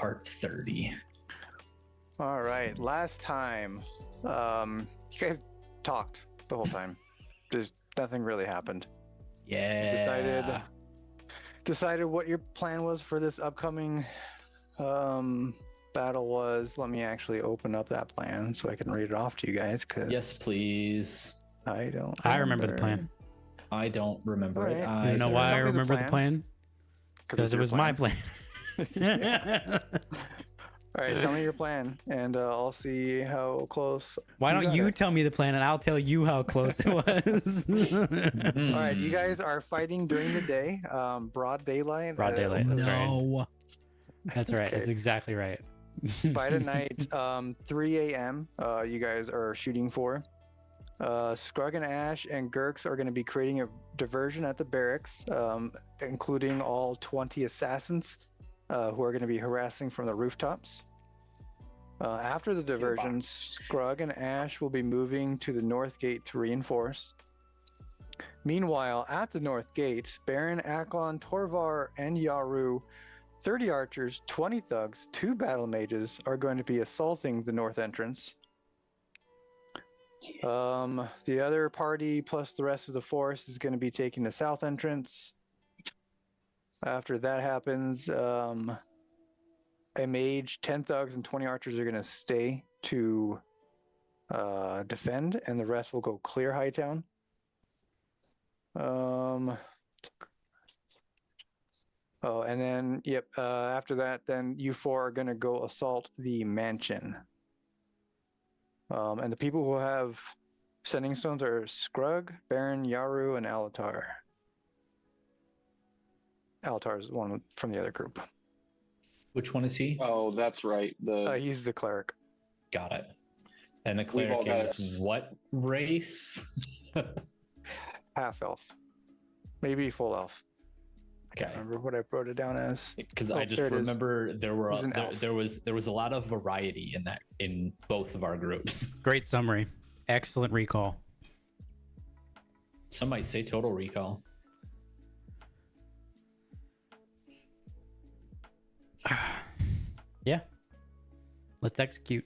part 30. All right. Last time, you guys talked the whole time. Just nothing really happened. Yeah. Decided what your plan was for this upcoming battle was. Let me actually open up that plan so I can read it off to you guys. Yes, please. I remember the plan. I don't remember it. You know why I remember the plan? Because it was my plan. All right, tell me your plan, and I'll see how close. Why don't you tell me the plan, and I'll tell you how close it was. All right, you guys are fighting during the day, broad daylight. Broad daylight. That's No. right. That's right. Okay. That's exactly right. Fight at night, 3 a.m. You guys are shooting for. Scrug and Ash and Gurks are going to be creating a diversion at the barracks, including all 20 assassins who are going to be harassing from the rooftops. After the diversion, Scrug and Ash will be moving to the north gate to reinforce. Meanwhile, at the north gate, Baron, Aklon, Torvar, and Yaru, 30 archers, 20 thugs, 2 battle mages are going to be assaulting the north entrance. The other party plus the rest of the force is going to be taking the south entrance. After that happens, a mage, 10 thugs, and 20 archers are going to stay to defend, and the rest will go clear Hightown. Oh, and then, after that, then you 4 are going to go assault the mansion. And the people who have sending stones are Scrug, Baron, Yaru, and Alatar. Alatar is one from the other group. Which one is he? Oh, that's right. He's the cleric. Got it. And the We've all cleric got is what race? Half elf. Maybe full elf. I Okay. can't remember what I wrote it down as. Because Oh, I just there it is. remember He's an elf. there was a lot of variety in both of our groups. Great summary. Excellent recall. Some might say total recall. Yeah. Let's execute.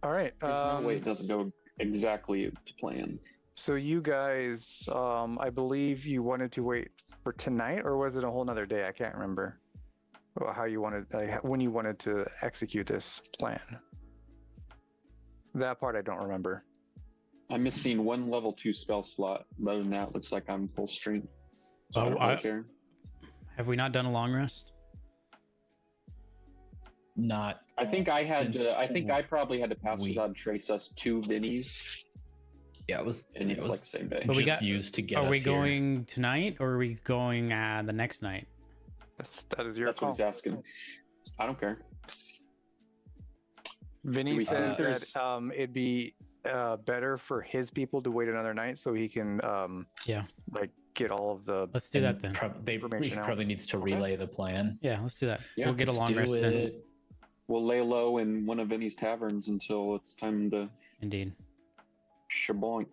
All right. There's no way it doesn't go exactly to plan. So you guys, I believe you wanted to wait for tonight, or was it a whole nother day? I can't remember how you wanted, when you wanted to execute this plan. That part I don't remember. I'm missing 1 level 2 spell slot. But other than that, it looks like I'm full strength. So Oh, I don't really care. Have we not done a long rest? Not. I think I had. Since I think I probably had to pass we- without trace us 2 Vinnies, Yeah, it was. and It it's was like the same day. But we just got- used to get Are us we here. going tonight, or are we going the next night? That is your That's what call. he's asking. I don't care. Vinny we says think that it'd be better for his people to wait another night so he can Yeah. like get all of the Let's do that then. He information out. probably needs to relay the plan. Yeah, let's do that. Yeah, We'll get a Let's long do rest in. it. We'll lay low in one of Vinny's taverns until it's time to Indeed. shaboink.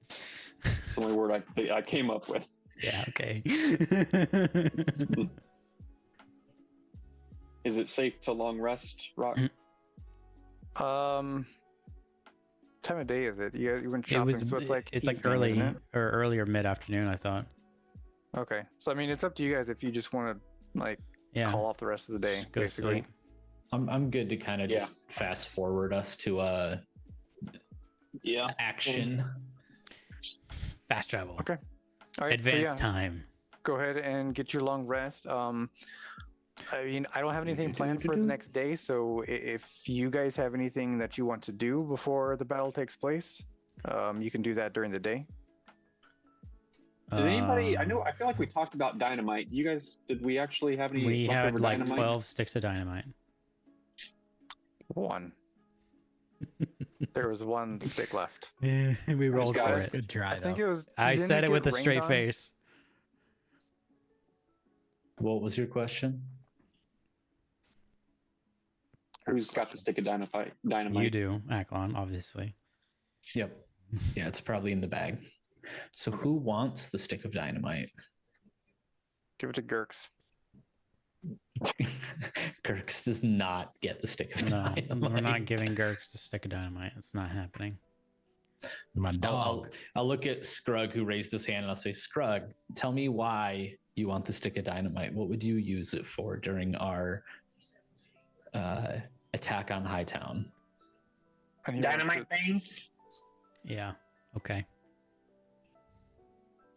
It's the only word I came up with. Yeah, okay. Is it safe to long rest, Rock? Mm. Time of day is it? You went It shopping, was, so it's like evening, early isn't it? or earlier mid-afternoon, I thought. Okay, so I mean it's up to you guys if you just want to like Yeah. call off the rest of the day. Just go to Basically, sleep. I'm good to kind of just fast forward us to Yeah. action. Fast travel. Okay. All right, so Advance yeah, time. go ahead and get your long rest. I mean, I don't have anything planned for the next day, so if you guys have anything that you want to do before the battle takes place, you can do that during the day. Did anybody? I feel like we talked about dynamite. You guys, did we actually have any? We had leftover like dynamite? 12 sticks of dynamite. One. There was 1 stick left. We rolled got for it. it. Good try, I think though. it was. I didn't said it get with a rained straight on? face. What was your question? Who's got the stick of dynamite? You do, Aklon, obviously. Yep. Yeah, it's probably in the bag. So who wants the stick of dynamite? Give it to Gurks. Kirks does not get the stick of No, dynamite. we're not giving Gurks the stick of dynamite. It's not happening. My dog. I'll look at Scrug, who raised his hand, and I'll say, Scrug, tell me why you want the stick of dynamite. What would you use it for during our attack on Hightown? And he Dynamite wants things. Yeah. Okay.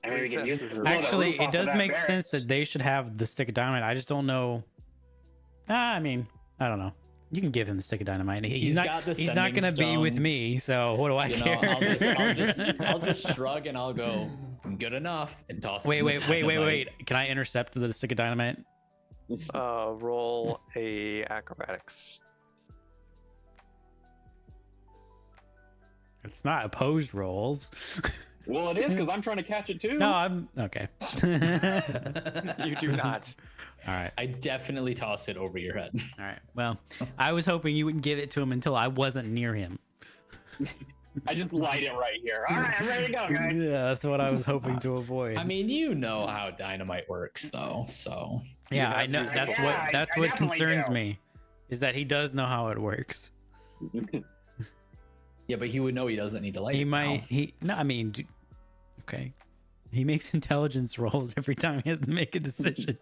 I mean, we can use it to blow the Actually, roof off it of does that make sense barracks. that they should have the stick of dynamite. I just don't know. I mean, I don't know. You can give him the stick of dynamite. He's not. got the He's not sending going to be with stone. me. So what do I You know, care? I'll just shrug and I'll go, good enough, and toss. Wait, him the wait. dynamite. Can I intercept the stick of dynamite? roll a acrobatics. It's not opposed rolls. Well, it is because I'm trying to catch it too. No, I'm okay. You do not. All right. I definitely toss it over your head. All right. Well, I was hoping you wouldn't give it to him until I wasn't near him. I just light it right here. All right, I'm ready to go, guys. Yeah, that's what I was hoping to avoid. I mean, you know how dynamite works, though. So yeah, I know. That's Yeah, what I what definitely concerns do. me, is that he does know how it works. yeah, but he would know he doesn't need to light He it might. now. He no. I mean, okay. He makes intelligence rolls every time he has to make a decision.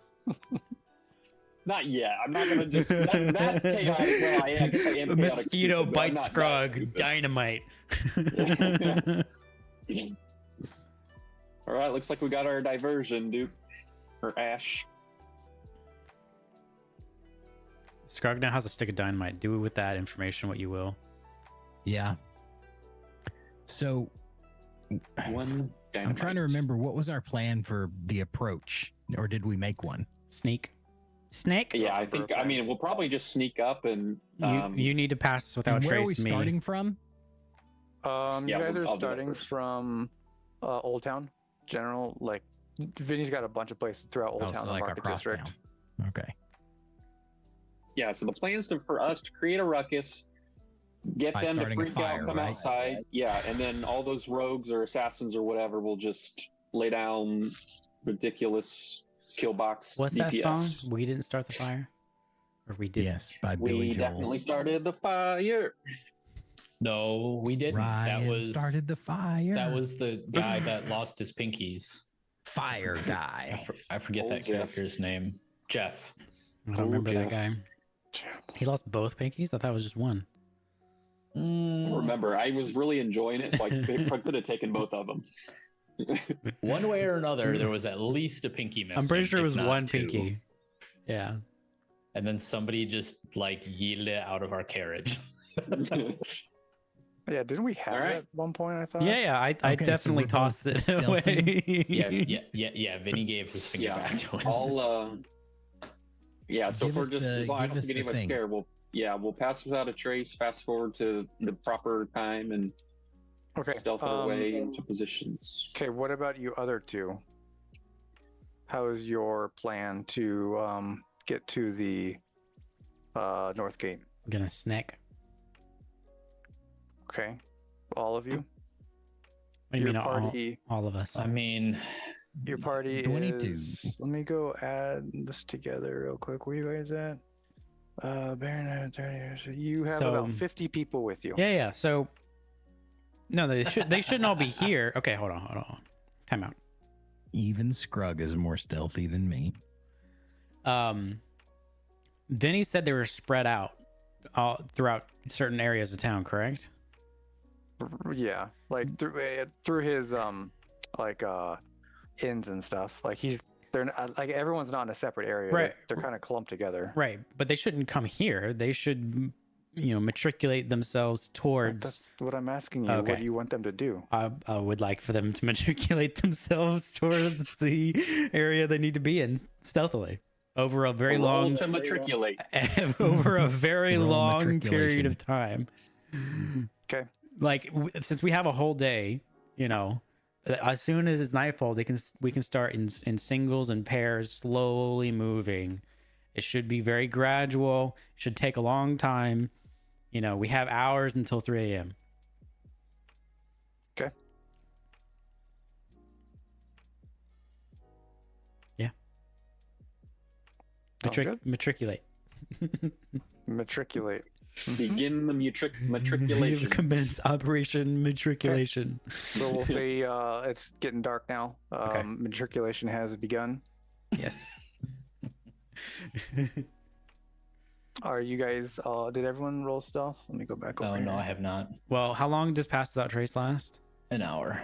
Not yet. I'm not gonna just. That's chaotic. Well, I guess I am A chaotic mosquito stupid, but I'm bites not that Scrog. stupid. Dynamite. All right, looks like we got our diversion, Duke, or Ash. Scrog now has a stick of dynamite. Do with that information what you will. Yeah. So One. I'm trying to remember, what was our plan for the approach, or did we make one? Sneak. Snake. Yeah, I think. I mean, we'll probably just sneak up and. You need to pass without And where are we trace me. starting from? You Yeah, guys I'll are do that starting first. from Old Town. General, like, Vinny's got a bunch of places throughout Old Oh, Town, so the like Market across District. town. Okay. Yeah, so the plan's for us to create a ruckus, get By them to starting a freak fire, out, come right? outside. Yeah, and then all those rogues or assassins or whatever will just lay down ridiculous kill box What's that DPS. song? We didn't start the fire, or we did. Yes, by Billy We Joel. definitely started the fire. No, we didn't. Ryan that was started the fire. That was the guy that lost his pinkies. fire guy. I forget Old that Jeff. character's name. Jeff. I don't remember that Jeff. guy. He lost both pinkies. I thought it was just one. Remember, I was really enjoying it, so I could have taken both of them. One way or another, there was at least a pinky missing. I'm pretty sure it if was not one two. pinky. Yeah. And then somebody just like yeeted it out of our carriage. Yeah, didn't we have All right. it at one point? I thought. Yeah, I Okay, so definitely we're both tossed it stealthy? away. yeah. Vinny gave his finger Yeah, back to him. I'll. Yeah, so Give if we're us just the- as long as I give don't us get the anyone thing. scared, we'll pass without a trace, fast forward to the proper time, and Okay. stealth our way into positions. Okay, what about you other two? How is your plan to get to the North Gate? I'm gonna snack. Okay, all of you. What do you Your mean party. all of us? I mean, Your party 22. is. Let me go add this together real quick. Where you guys at? Baron, so you have So- about 50 people with you. Yeah. So no, they shouldn't all be here. Okay, hold on. Time out. Even Scrug is more stealthy than me. Vinny said they were spread out all throughout certain areas of town, correct? Yeah, like through his inns and stuff. Like they're not, like everyone's not in a separate area. Right. They're kind of clumped together. Right, but they shouldn't come here. They should, matriculate themselves towards. That's what I'm asking you. Okay. What do you want them to do? I would like for them to matriculate themselves towards the area they need to be in stealthily over a very Roll long, to matriculate. over a very Roll long period matriculation. of time. Okay. Like since we have a whole day, as soon as it's nightfall, we can start in singles and pairs, slowly moving. It should be very gradual. It should take a long time. We have hours until 3 a.m. Okay. Yeah. Sounds good. Matriculate. Matriculate. Begin the matriculation. Commence Operation Matriculation. So we'll say it's getting dark now. Okay. Matriculation has begun. Yes. Are you guys? Did everyone roll stealth? Let me go back over. Oh, no, here. I have not. Well, how long does Pass Without Trace last? An hour.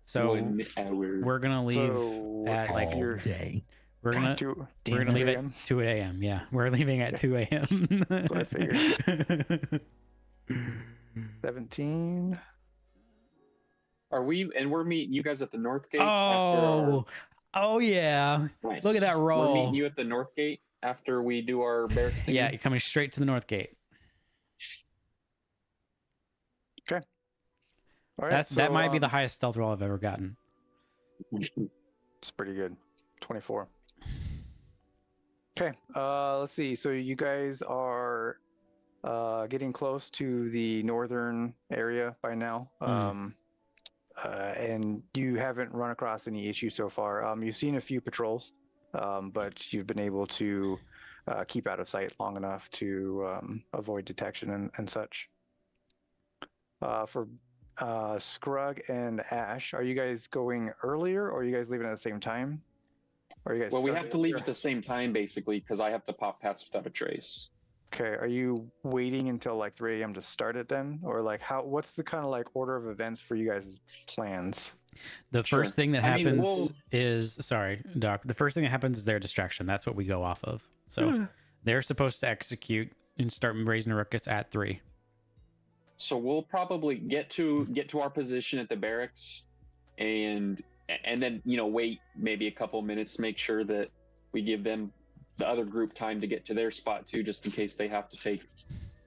So 1 hour. we're gonna leave So, at like All you're- day. we're gonna Two- we're gonna leave at 2 a.m. 2 a.m. Yeah, we're leaving at 2 a.m. That's what I figured. 17. Are we? And we're meeting you guys at the North Gate. Oh yeah. Nice. Look at that roll. We're meeting you at the North Gate after we do our barracks thing. Yeah, you're coming straight to the North Gate. All right, That might be so, the highest stealth roll I've ever gotten. It's pretty good. 24. Okay. Let's see. So you guys are getting close to the northern area by now. And you haven't run across any issues so far. You've seen a few patrols, but you've been able to keep out of sight long enough to avoid detection and such. For Scrug and Ash, are you guys going earlier, or are you guys leaving at the same time? Or are you guys? Well, we starting have to leave earlier? at the same time, basically, because I have to pop Pass Without a Trace. Okay, are you waiting until like 3 a.m. to start it then? Or like what's the kind of like order of events for you guys' plans? The Sure. first thing that I mean, happens we'll- is sorry, Doc. The first thing that happens is their distraction. That's what we go off of. So they're supposed to execute and start raising a ruckus at 3. So we'll probably get to our position at the barracks, and then wait maybe a couple minutes, make sure that we give them, the other group, time to get to their spot too, just in case they have to take,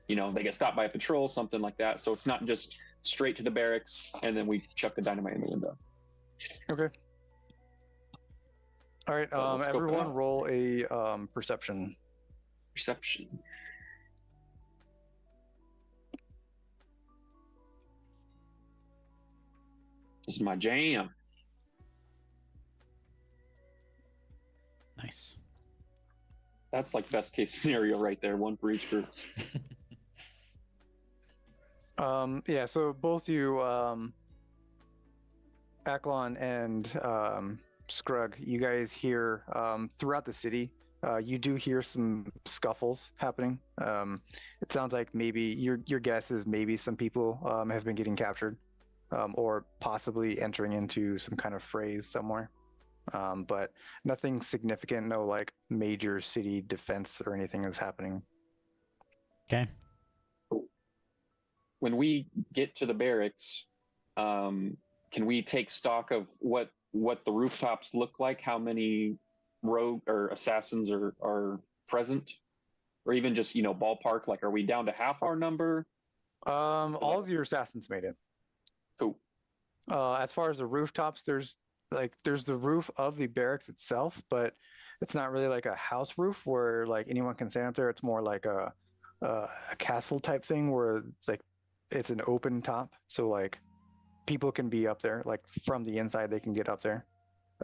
they get stopped by a patrol, something like that. So it's not just straight to the barracks and then we chuck the dynamite in the window. Okay. All right. Let's scope it Everyone out. roll a perception. Perception. This is my jam. Nice. That's like best case scenario right there. One for each group. Yeah, so both you, Aklon and Scrug, you guys hear throughout the city, you do hear some scuffles happening. It sounds like maybe your guess is maybe some people have been getting captured, or possibly entering into some kind of phrase somewhere. But nothing significant, no like major city defense or anything is happening. Okay. When we get to the barracks, can we take stock of what the rooftops look like? How many rogue or assassins are present, or even just ballpark? Like, are we down to half our number? All of your assassins made it. Cool. As far as the rooftops, there's the roof of the barracks itself, but it's not really like a house roof where like anyone can stand up there. It's more like a castle type thing where like it's an open top, so like people can be up there, like from the inside they can get up there.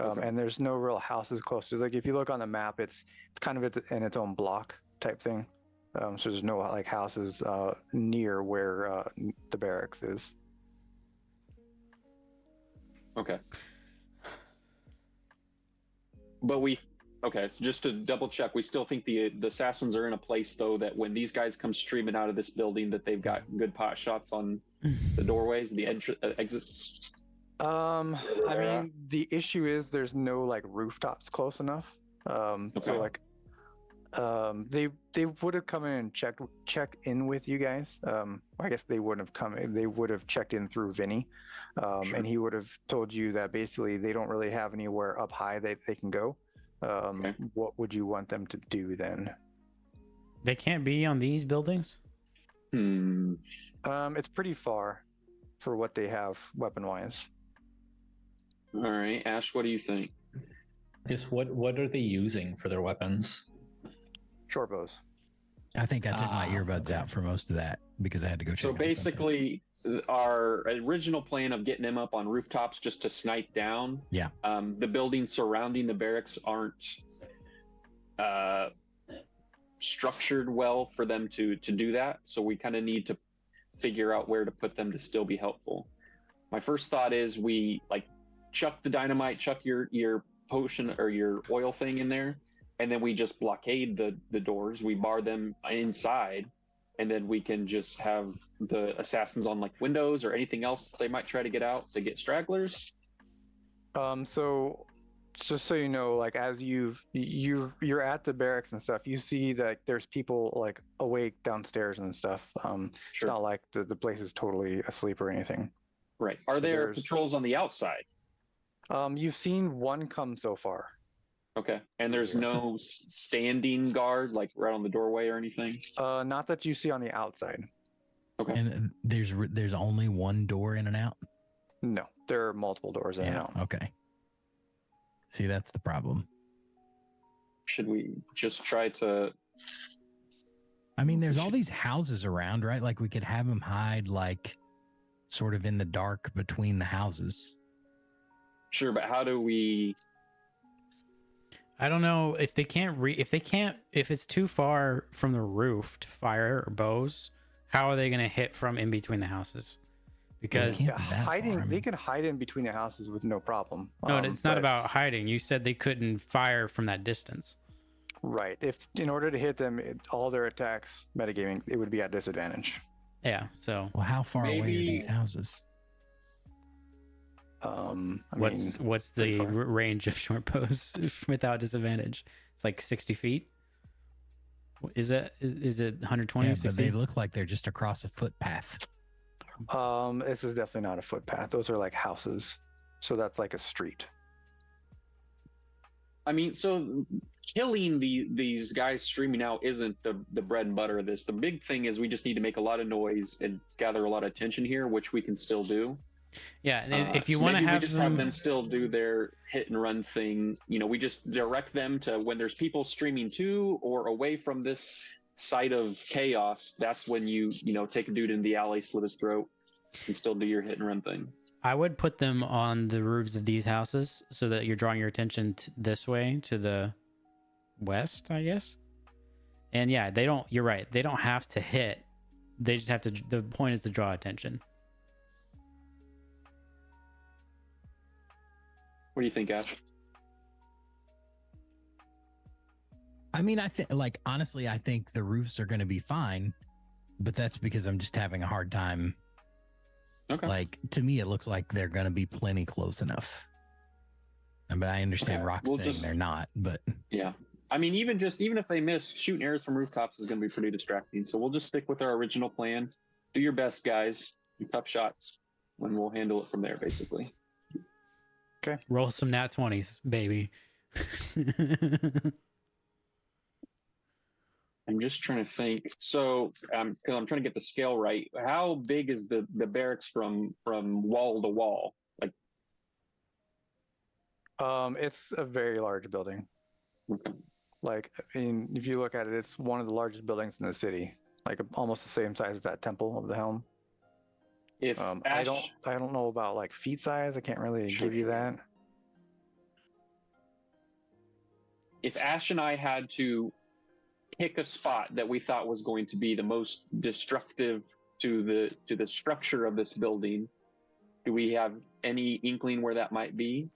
Okay. And there's no real houses close to it. Like if you look on the map, it's kind of in its own block type thing. So there's no like houses near where the barracks is. Okay. But okay, so just to double check, we still think the assassins are in a place though that when these guys come streaming out of this building, that they've got good pot shots on the doorways, the exits. I mean, the issue is there's no like rooftops close enough. So Okay. like, they would have come in and checked in with you guys. I guess they wouldn't have come in. They would have checked in through Vinny, Sure. and he would have told you that basically they don't really have anywhere up high that they can go. Okay. What would you want them to do then? They can't be on these buildings? It's pretty far for what they have weapon-wise. All right, Ash, what do you think? I guess what are they using for their weapons? Short bows. I think I took my earbuds okay. out for most of that because I had to go check. So on something. basically, our original plan of getting them up on rooftops just to snipe down. Yeah. The buildings surrounding the barracks aren't structured well for them to do that. So we kind of need to figure out where to put them to still be helpful. My first thought is we like chuck the dynamite, chuck your potion or your oil thing in there, and then we just blockade the doors. We bar them inside, and then we can just have the assassins on like windows or anything else they might try to get out to get stragglers. So just so you know, like as you're at the barracks and stuff, you see that there's people like awake downstairs and stuff. It's Sure. not like the place is totally asleep or anything. Right. Are So there there's- patrols on the outside? You've seen one come so far. Okay. And there's no standing guard like right on the doorway or anything? Not that you see on the outside. Okay. And there's only one door in and out. No, there are multiple doors in and out. Okay. See, that's the problem. Should we just try to... I mean, there's all these houses around, right? Like we could have them hide like sort of in the dark between the houses. Sure, but how do we... I don't know if they can't if it's too far from the roof to fire or bows, how are they going to hit from in between the houses? Because can't Yeah, be that hiding, far, I they mean. can hide in between the houses with no problem. no, it's not but- about hiding. You said they couldn't fire from that distance. Right. If in order to hit them, all their attacks, metagaming, it would be at disadvantage. Yeah. So Well, how far away are Maybe- these houses? I what's mean, what's pretty the far. range of short bows without disadvantage? It's like 60 feet. Is it 120? Yeah, but 60? they look like they're just across a footpath. This is definitely not a footpath. Those are like houses, so that's like a street. I mean, so killing these guys streaming out isn't the bread and butter of this. The big thing is we just need to make a lot of noise and gather a lot of attention here, which we can still do. Yeah. And if you So want to maybe have we just have them still do their hit and run thing. You know, we just direct them to when there's people streaming to or away from this site of chaos. That's when you take a dude in the alley, slit his throat, and still do your hit and run thing. I would put them on the roofs of these houses so that you're drawing your attention this way to the west, I guess. And yeah, you're right. They don't have to hit. They just have to, the point is to draw attention. What do you think, Ash? I mean, I think, like, honestly, I think the roofs are going to be fine, but that's because I'm just having a hard time. Okay. Like, to me, it looks like they're going to be plenty close enough. But I understand Okay, Rock's we'll saying just- they're not, but Yeah. I mean, even if they miss, shooting arrows from rooftops is going to be pretty distracting. So we'll just stick with our original plan. Do your best, guys. Do tough shots, and we'll handle it from there, basically. Roll some nat 20s, baby. I'm just trying to think. So, because I'm trying to get the scale right. How big is the barracks from wall to wall? Like, It's a very large building. okay. Like, I mean, if you look at it, it's one of the largest buildings in the city. Like almost the same size as that Temple of the Helm. If I Ash, don't know about like feet size. I can't really Sure, give you sure. that. if Ash and I had to pick a spot that we thought was going to be the most destructive to the structure of this building, do we have any inkling where that might be?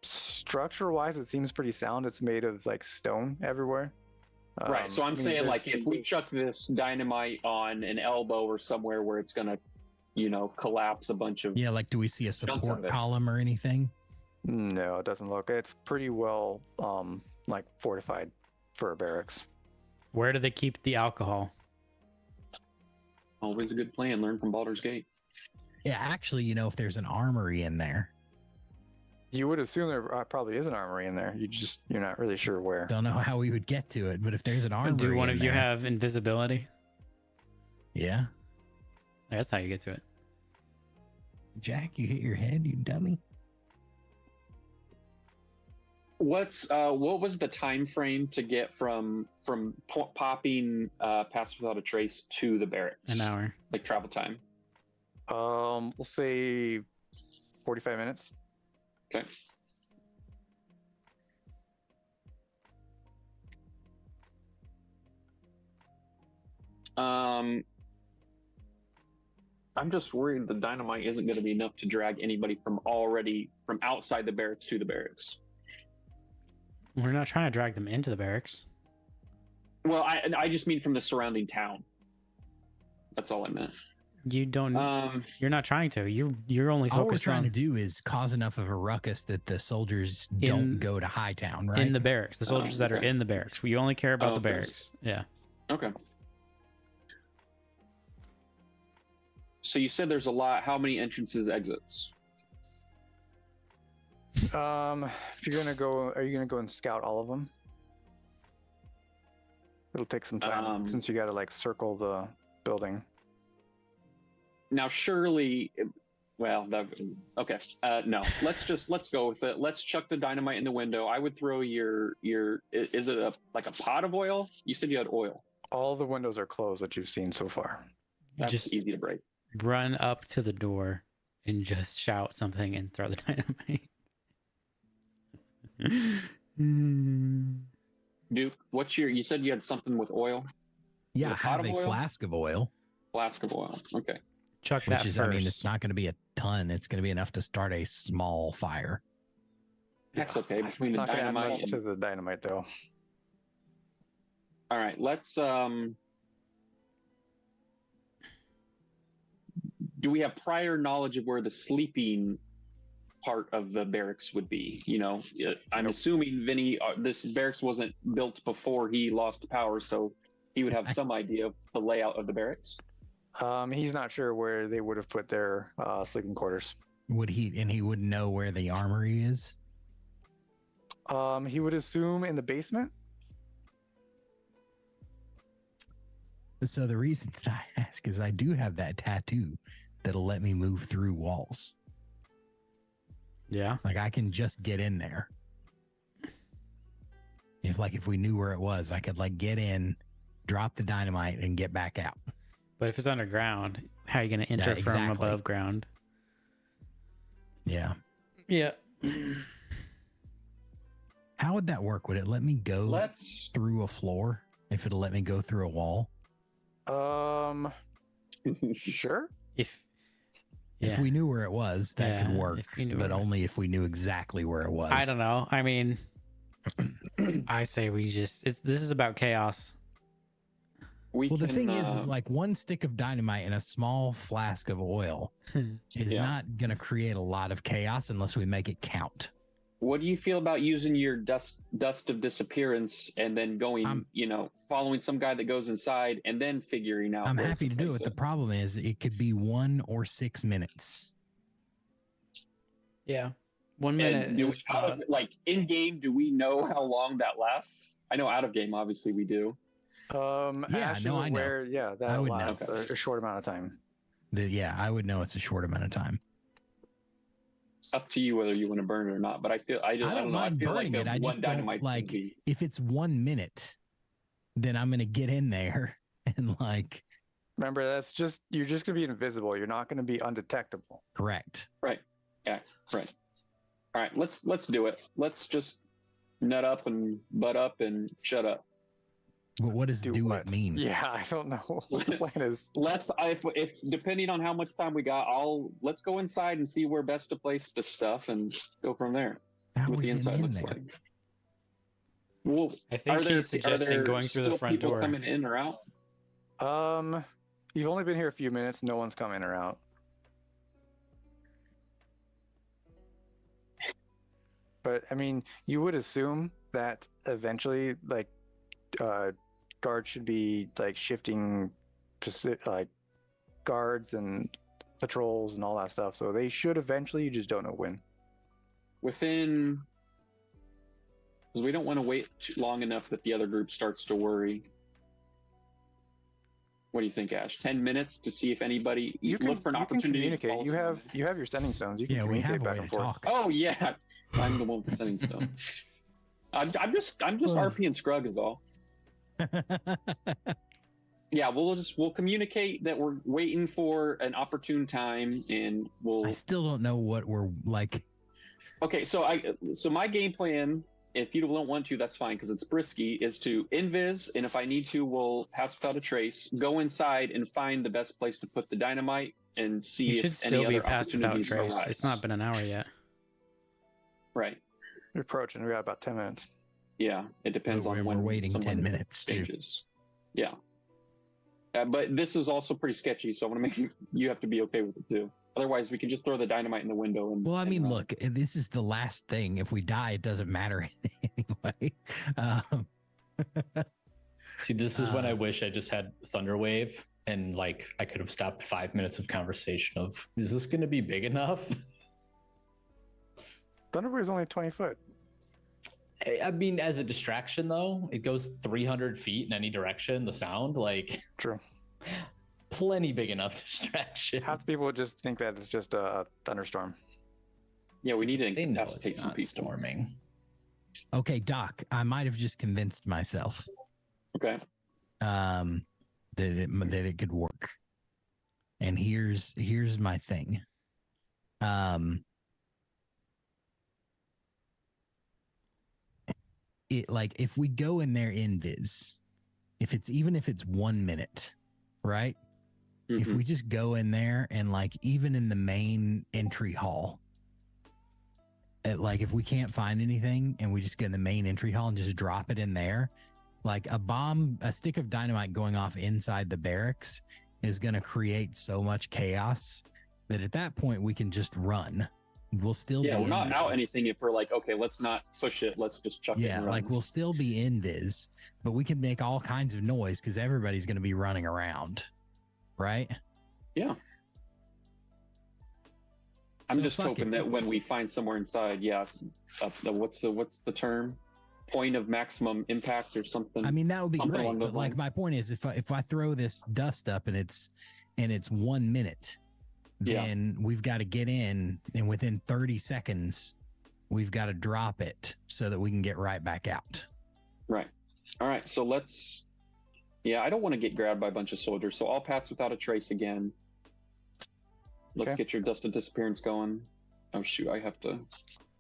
Structure wise, it seems pretty sound. It's made of like stone everywhere. Right. So I I'm mean, saying, there's- like, if we chuck this dynamite on an elbow or somewhere where it's gonna, collapse a bunch of. yeah, like, do we see a Jump support on it. column or anything? No, it doesn't look. It's pretty well like fortified for a barracks. Where do they keep the alcohol? Always a good plan. Learn from Baldur's Gate. Yeah, actually, if there's an armory in there, You would assume there probably is an armory in there. You're not really sure where. don't know how we would get to it, but if there's an armory, Do one in of you there- have invisibility? Yeah, That's how you get to it. Jack, you hit your head, you dummy. What was the time frame to get from popping Pass Without a Trace to the barracks? An hour. Like travel time. We'll say 45 minutes. Okay. I'm just worried the dynamite isn't going to be enough to drag anybody from outside the barracks to the barracks. We're not trying to drag them into the barracks. Well, I just mean from the surrounding town. That's all I meant. You don't. You're not trying to. You're only All we're focused trying on to do is cause enough of a ruckus that the soldiers don't go to Hightown, right? in the barracks. The soldiers that are okay. in the barracks. We only care about the okay. barracks. Yeah. Okay. So you said there's a lot. How many entrances, exits? If you're gonna go, are you gonna go and scout all of them? It'll take some time since you gotta like circle the building. Now, surely, well, okay. No, let's go with it. Let's chuck the dynamite in the window. I would throw is it like a pot of oil? You said you had oil. All the windows are closed that you've seen so far. That's Just easy to break. run up to the door and just shout something and throw the dynamite. Duke, you said you had something with oil? Yeah, With a pot have of a oil? flask of oil, Flask of oil. Okay. Chuck which that is, first. I mean, it's not going to be a ton. It's going to be enough to start a small fire. That's okay. Between the Not gonna add dynamite much and... to the dynamite though. All right, let's do we have prior knowledge of where the sleeping part of the barracks would be? You know, I'm assuming Vinny, this barracks wasn't built before he lost power, so he would have some idea of the layout of the barracks. He's not sure where they would have put their sleeping quarters. He wouldn't know where the armory is? He would assume in the basement. So the reason that I ask is I do have that tattoo that'll let me move through walls. Yeah. Like I can just get in there. If we knew where it was, I could like get in, drop the dynamite, and get back out. But if it's underground, how are you going to enter from exactly. above ground? Yeah. Yeah. How would that work? Would it let me go through a floor if it'll let me go through a wall? Sure. If we knew where it was, that could work, but only if we knew exactly where it was. I don't know. I mean, I say this is about chaos. The thing is like one stick of dynamite and a small flask of oil is not going to create a lot of chaos unless we make it count. What do you feel about using your dust of disappearance and then going, following some guy that goes inside and then figuring out? I'm happy to do it. The problem is it could be 1 or 6 minutes. Yeah. 1 minute. Like in game, do we know how long that lasts? I know out of game, obviously we do. I know. That would last a short amount of time. I would know it's a short amount of time. Up to you whether you want to burn it or not, but I don't know. I feel like I just don't like if it's 1 minute, then I'm gonna get in there and like. Remember, you're just gonna be invisible. You're not gonna be undetectable. Correct. Right. Yeah. Right. All right. Let's do it. Let's just nut up and butt up and shut up. But what does do it mean? Yeah, I don't know what the plan is. If depending on how much time we got, let's go inside and see where best to place the stuff and go from there. See what the inside looks like. Well, I think he's suggesting going through the front door. Coming in or out? You've only been here a few minutes. No one's come in or out. But I mean, you would assume that eventually, like, guards should be like shifting, like guards and patrols and all that stuff. So they should eventually. You just don't know when. Because we don't want to wait long enough that the other group starts to worry. What do you think, Ash? 10 minutes to see if anybody look for an opportunity. You can communicate. You have your sending stones. You can communicate back and forth. Talk. Oh yeah, I'm the one with the sending stone. I'm just RP and Scrug is all. Yeah, we'll communicate that we're waiting for an opportune time, and I still don't know what we're like. Okay, so my game plan if you don't want to, that's fine because it's risky, is to invis, and if I need to, we'll pass without a trace, go inside and find the best place to put the dynamite and see You if should any still be other passed without opportunities trace. arise. It's not been an hour yet. Right. We're approaching. We got about 10 minutes. Yeah, it depends on We're when waiting someone 10 minutes too. changes. Yeah. But this is also pretty sketchy, so I want to make you have to be okay with it too. Otherwise, we can just throw the dynamite in the window. And Well, I mean, run. look, this is the last thing. If we die, it doesn't matter anyway. See, this is when I wish I just had Thunderwave and like I could have stopped 5 minutes of conversation of, is this going to be big enough? Thunderbird is only 20 foot. I mean, as a distraction though, it goes 300 feet in any direction. The sound, like, True. plenty big enough distraction. Half the people would just think that it's just a thunderstorm. Yeah, we need to They know incapacitate it's some not people. storming. Okay, Doc, I might have just convinced myself Okay. that it could work. And here's my thing. It like if we go in there invis, if it's 1 minute, right? If Mhm. we just go in there and like even in the main entry hall, like if we can't find anything and we just go in the main entry hall and just drop it in there, like a stick of dynamite going off inside the barracks is going to create so much chaos that at that point we can just run. We'll still be Yeah, we're not out invis. anything if we're like, okay, let's not push it. Let's just chuck it. Yeah, and run. like we'll still be invis, but we can make all kinds of noise because everybody's going to be running around, right? Yeah. I'm So just fuck hoping it. that when we find somewhere inside, what's the term? Point of maximum impact or something. I mean, that would be Something great. along But those like lines. my point is, if I throw this dust up and it's 1 minute, Yeah. then we've got to get in, and within 30 seconds, we've got to drop it so that we can get right back out. Right. All right. So let's. Yeah, I don't want to get grabbed by a bunch of soldiers, so I'll pass without a trace again. Let's Okay. get your dust of disappearance going. Oh shoot, I have to.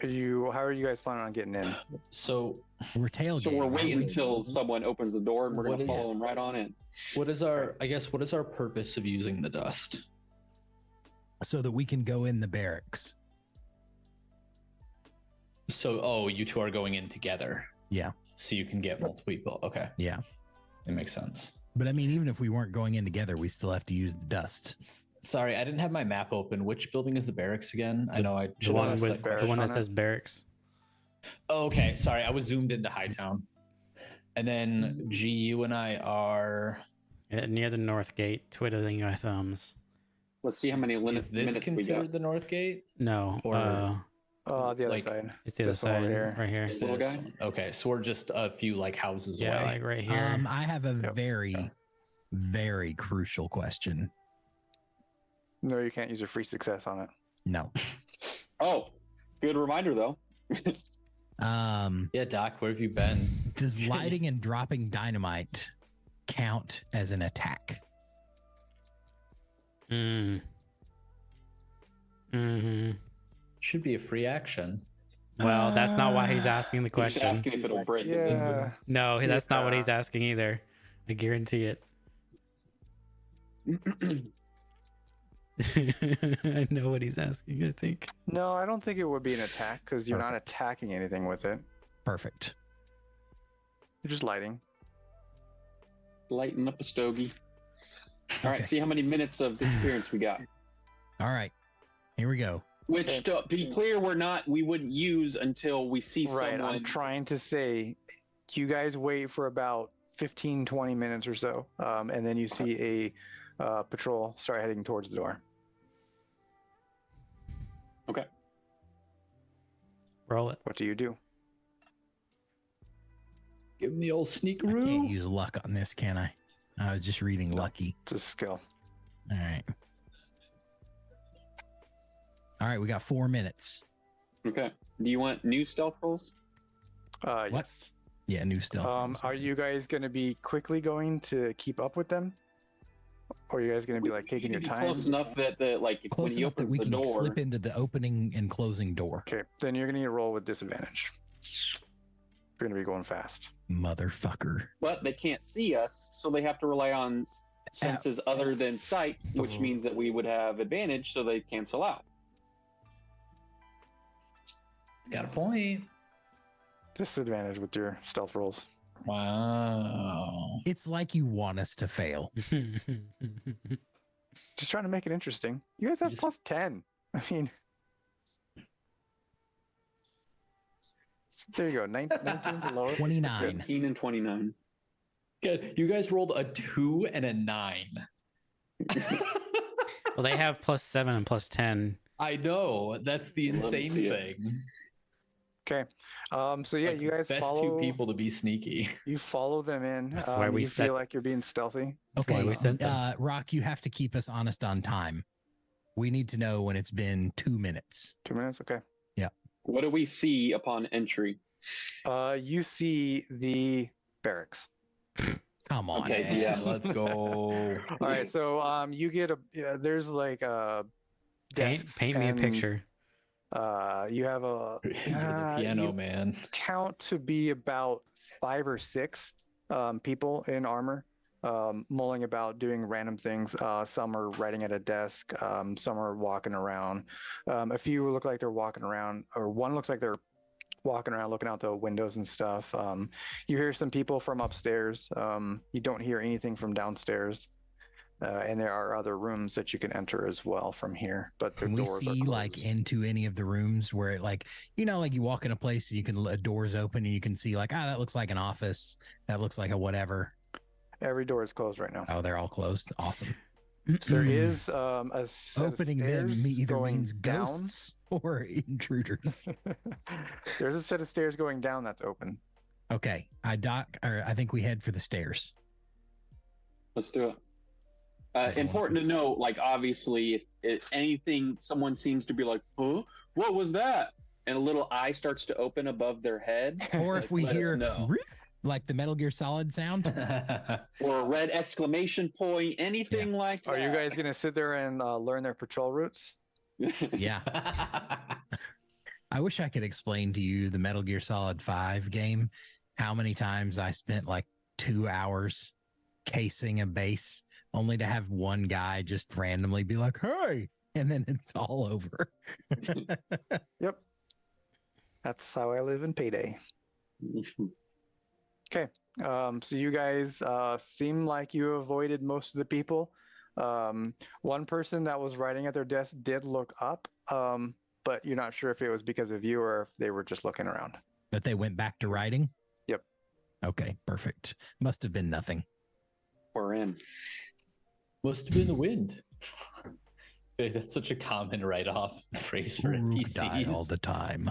How are you guys planning on getting in? So We're tailgating. So we're aren't waiting we? until someone opens the door, and we're What gonna is- follow them right on in. what is our purpose of using the dust? so that we can go in the barracks. So, you two are going in together. Yeah. So you can get multiple people. Okay. Yeah. That makes sense. But I mean, even if we weren't going in together, we still have to use the dust. Sorry, I didn't have my map open. Which building is the barracks again? I know I The should one have asked with that the question. one that on it. says barracks. Oh, okay, sorry, I was zoomed into Hightown. And then G, you and I are. Near the north gate, twiddling our thumbs. Let's see how many Is minutes this we considered got. the North Gate? No, Or- The other Like, side. it's the other this one over side, here. right here. This little This guy? one. Okay, so we're just a few like houses Yeah, away. like right here. I have a Yep. very, very crucial question. No, you can't use a free success on it. No. Oh, good reminder though. Yeah, Doc, where have you been? Does lighting and dropping dynamite count as an attack? Mm. Hmm. Should be a free action. Well, that's not why he's asking the He's just question. asking if it'll break. is it? Yeah. No, that's not what Yeah. he's asking either. I guarantee it. I know what he's asking, I think. No, I don't think it would be an attack because you're not Perfect. attacking anything with it. Perfect. You're just lighting. Lighten up a stogie. All right, Okay. see how many minutes of disappearance we got. All right. Here we go. Which, Okay. to be clear, we wouldn't use until we see Right. someone. I'm trying to say you guys wait for about 15, 20 minutes or so. And then you see a patrol start heading towards the door. Okay. Roll it. What do you do? Give him the old I can't sneakaroo. use luck on this, can I? I was just reading lucky. It's a skill. All right. All right. We got 4 minutes. Okay. Do you want new stealth rolls? What? Yes. Yeah, new stealth. rolls. Are you guys going to be quickly going to keep up with them? Or are you guys going to be like taking your Be time? Close enough that when Close he enough that opens we the can door. slip into the opening and closing door. Okay, then you're going to need to roll with disadvantage. You're gonna be going fast. Motherfucker. But they can't see us, so they have to rely on senses other than sight, which means that we would have advantage, so they cancel out. It's got a point. Disadvantage with your stealth rolls. Wow. It's like you want us to fail. Just trying to make it interesting. You guys have Just- plus 10. I mean, there you go. 19's the lowest. 29. 15 and 29. Good. You guys rolled a 2 and a 9. Well, they have +7 and +10. I know. That's the Love to insane see it. thing. Okay. So yeah, Like, you guys best follow. two people to be sneaky. You follow them in. That's why we you said- feel like you're being stealthy. That's why Okay, we sent them. Rock, you have to keep us honest on time. We need to know when it's been 2 minutes. 2 minutes. Okay. What do we see upon entry? You see the barracks. Come on. Okay, man. yeah. Let's go. All right. So you get there's like desks Paint me a and, picture. You have a You're the piano you man. count to be about 5 or 6 people in armor, mulling about doing random things. Some are writing at a desk. Some are walking around. A few look like they're walking around, or one looks like they're walking around looking out the windows and stuff. You hear some people from upstairs. You don't hear anything from downstairs. And there are other rooms that you can enter as well from here, but the Can we doors see are like closed. into any of the rooms where it like like you walk in a place and you can a door's open and you can see like that looks like an office, that looks like a whatever. Every door is closed right now. Oh, they're all closed. Awesome. There is a set Opening of them stairs either going means down. ghosts or intruders. There's a set of stairs going down that's open. Okay, I think we head for the stairs. Let's do it. Important to know, like, obviously, if anything, someone seems to be like, huh? What was that? And a little eye starts to open above their head. Or like, if we let us hear know. "Rip," like the Metal Gear Solid sound. Or a red exclamation point, anything like that. Are you guys gonna sit there and learn their patrol routes? Yeah. I wish I could explain to you the Metal Gear Solid 5 game, how many times I spent like 2 hours casing a base only to have one guy just randomly be like, hey, and then it's all over. Yep. That's how I live in Payday. Okay. So you guys seem like you avoided most of the people. One person that was writing at their desk did look up, but you're not sure if it was because of you or if they were just looking around. But they went back to writing? Yep. Okay, perfect. Must have been nothing. We're in. Must have been the wind. I feel like that's such a common write-off phrase for Rook die all NPCs. the time.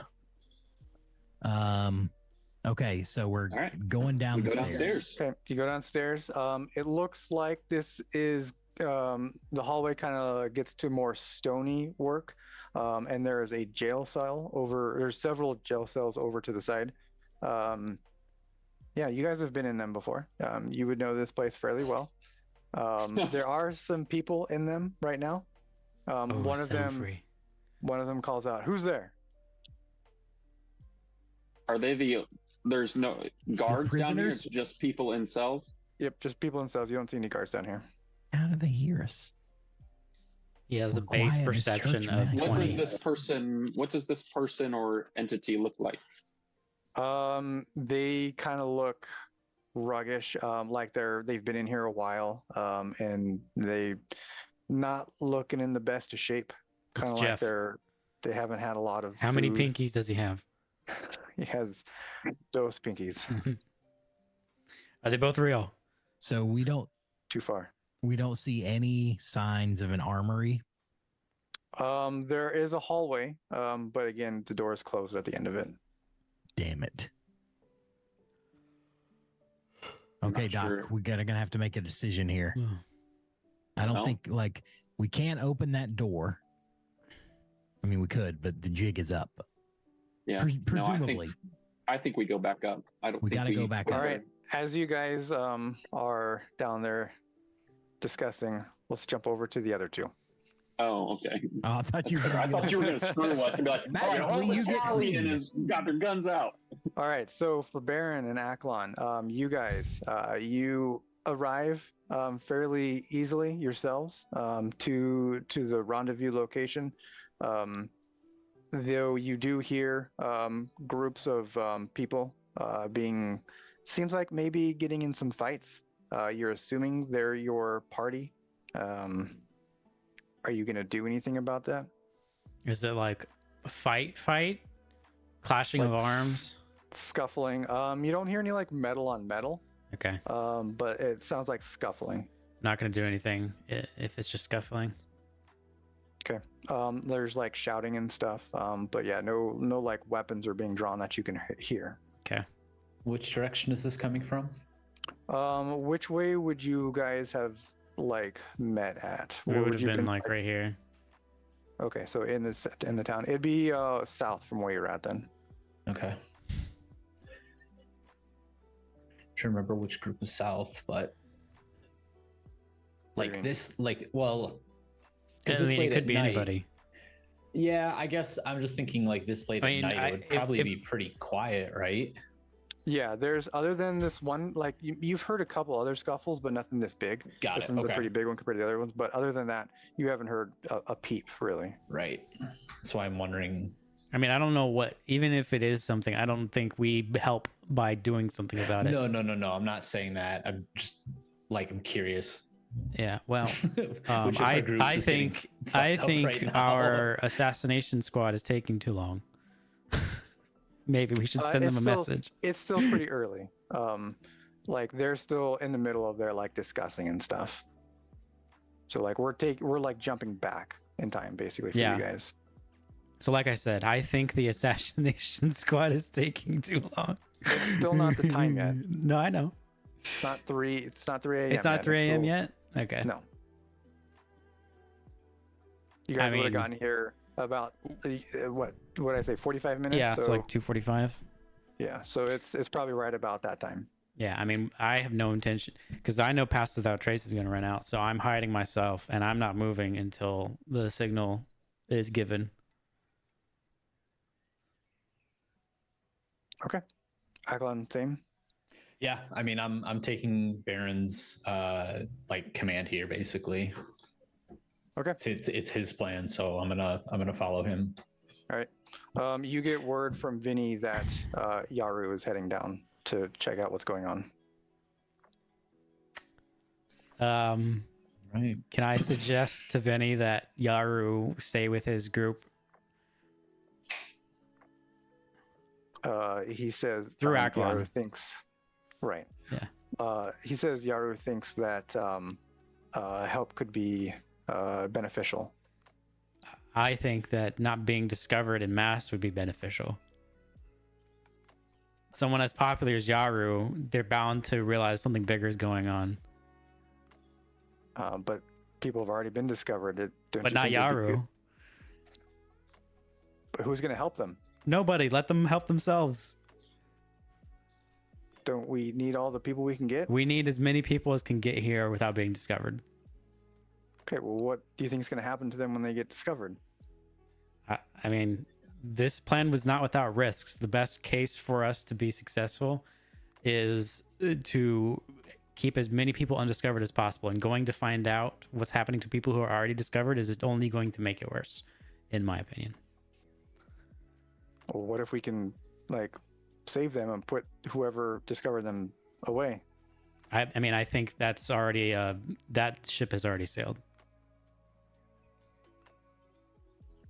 Okay, so we're All right. going down We the go stairs. downstairs. Okay. You go downstairs. It looks like this is the hallway kind of gets to more stony work. And there is a jail cell there's several jail cells over to the side. Yeah, you guys have been in them before. You would know this place fairly well. There are some people in them right now. One of them calls out, "Who's there?" Are they there's no guards down here? prisoners? It's just people in cells? Yep, just people in cells. You don't see any guards down here. How do they hear us? He has a We're base quiet as perception church of mice. What does 20. this person or entity look like? They kind of look ruggish, like they've been in here a while, and they not looking in the best of shape. It's Kind of like Jeff. they haven't had a lot of. How many food. pinkies does he have? He has those pinkies. Are they both real? So we don't Too far. see any signs of an armory. There is a hallway, but again, the door is closed at the end of it. Damn it. I'm Okay, not Doc, sure. we're gonna have to make a decision here. I don't Well. think like we can't open that door. I mean, we could, but the jig is up. Yeah. Presumably, I think we go back up. I don't We think gotta go back All up. right, as you guys are down there discussing, let's jump over to the other two. Oh, okay. Oh, I thought you were gonna I be thought like, you were going to screw us and be like, all right, Magically, all you the get Talion seen. has got their guns out. All right, so for Baron and Aklon, you guys, you arrive fairly easily yourselves to the rendezvous location. Though you do hear groups of people being, seems like maybe getting in some fights. You're assuming they're your party. Are you gonna do anything about that? Is it like a fight, clashing of Like arms? Scuffling. You don't hear any like metal on metal. Okay, But it sounds like scuffling. not gonna do anything if it's just scuffling. Okay. There's like shouting and stuff. But yeah, no like weapons are being drawn that you can hear. Okay. Which direction is this coming from? Which way would you guys have like met at? We Where would have you been like right here. Okay, so in the town, it'd be south from where you're at then. Okay. Trying to remember which group is south, but What do you like mean? this, like, well, I this mean, late it could at be night- anybody. Yeah, I guess I'm just thinking like this late I mean, at night, it would if- probably if- be pretty quiet, right? Yeah, there's other than this one, like you've heard a couple other scuffles, but nothing this big. Got This it. one's a Okay. pretty big one compared to the other ones. But other than that, you haven't heard a peep really. Right. That's why I'm wondering. I mean, I don't know what. Even if it is something, I don't think we help by doing something about it. No. I'm not saying that. I'm just like I'm curious. Yeah. Well, Which of our groups I is getting think fucked up right now? our assassination squad is taking too long. Maybe we should send them a it's still- message. It's still pretty early. Like they're still in the middle of their like discussing and stuff. So like we're like jumping back in time basically for Yeah. you guys. So, like I said, I think the assassination squad is taking too long. It's still not the time yet. No, I know. It's not 3 a.m. It's not yet. 3 a.m. still- yet. Okay. No. You guys would mean- have gotten here about what did I say, 45 minutes? Yeah, so like 2:45. yeah, so it's probably right about that time. Yeah, I mean, I have no intention because I know Pass Without Trace is going to run out, so I'm hiding myself and I'm not moving until the signal is given. Okay. Aklon, same. Yeah, I mean, I'm taking Baron's like command here, basically. Okay. It's his plan, so I'm gonna follow him. All right. You get word from Vinny that Yaru is heading down to check out what's going on. Right. Can I suggest to Vinny that Yaru stay with his group? He says Through Yaru Aklon. thinks, right? Yeah. He says Yaru thinks that help could be beneficial. I think that not being discovered in mass would be beneficial. Someone as popular as Yaru, they're bound to realize something bigger is going on. But people have already been discovered. Don't But you not think it'd be good- Yaru. But who's going to help them? Nobody. Let them help themselves. Don't we need all the people we can get? We need as many people as can get here without being discovered. Okay, well, what do you think is going to happen to them when they get discovered? I mean, this plan was not without risks. The best case for us to be successful is to keep as many people undiscovered as possible. And going to find out what's happening to people who are already discovered is only going to make it worse, in my opinion. Well, what if we can, like, save them and put whoever discovered them away? I mean, I think that's already that ship has already sailed.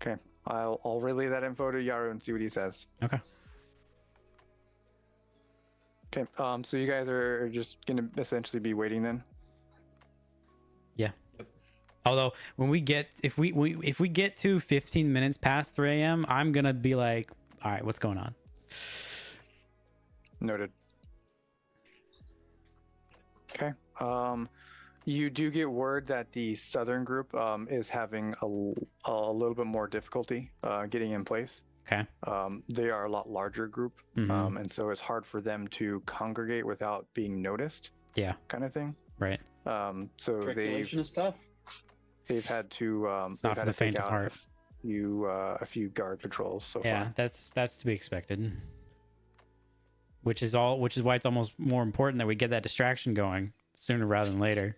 Okay, I'll relay that info to Yaru and see what he says. Okay. Okay, so you guys are just gonna essentially be waiting then? Although when we get if we get to 15 minutes past 3 a.m., I'm gonna be like, all right, what's going on? Noted. Okay. You do get word that the southern group is having a little bit more difficulty getting in place. Okay. They are a lot larger group, Mhm. and so it's hard for them to congregate without being noticed. Yeah. Kind of thing. Right. So they Triangulation is tough. they've had to It's not for the faint of heart. a few guard patrols so Yeah, far. that's to be expected. Which is why it's almost more important that we get that distraction going sooner rather than later.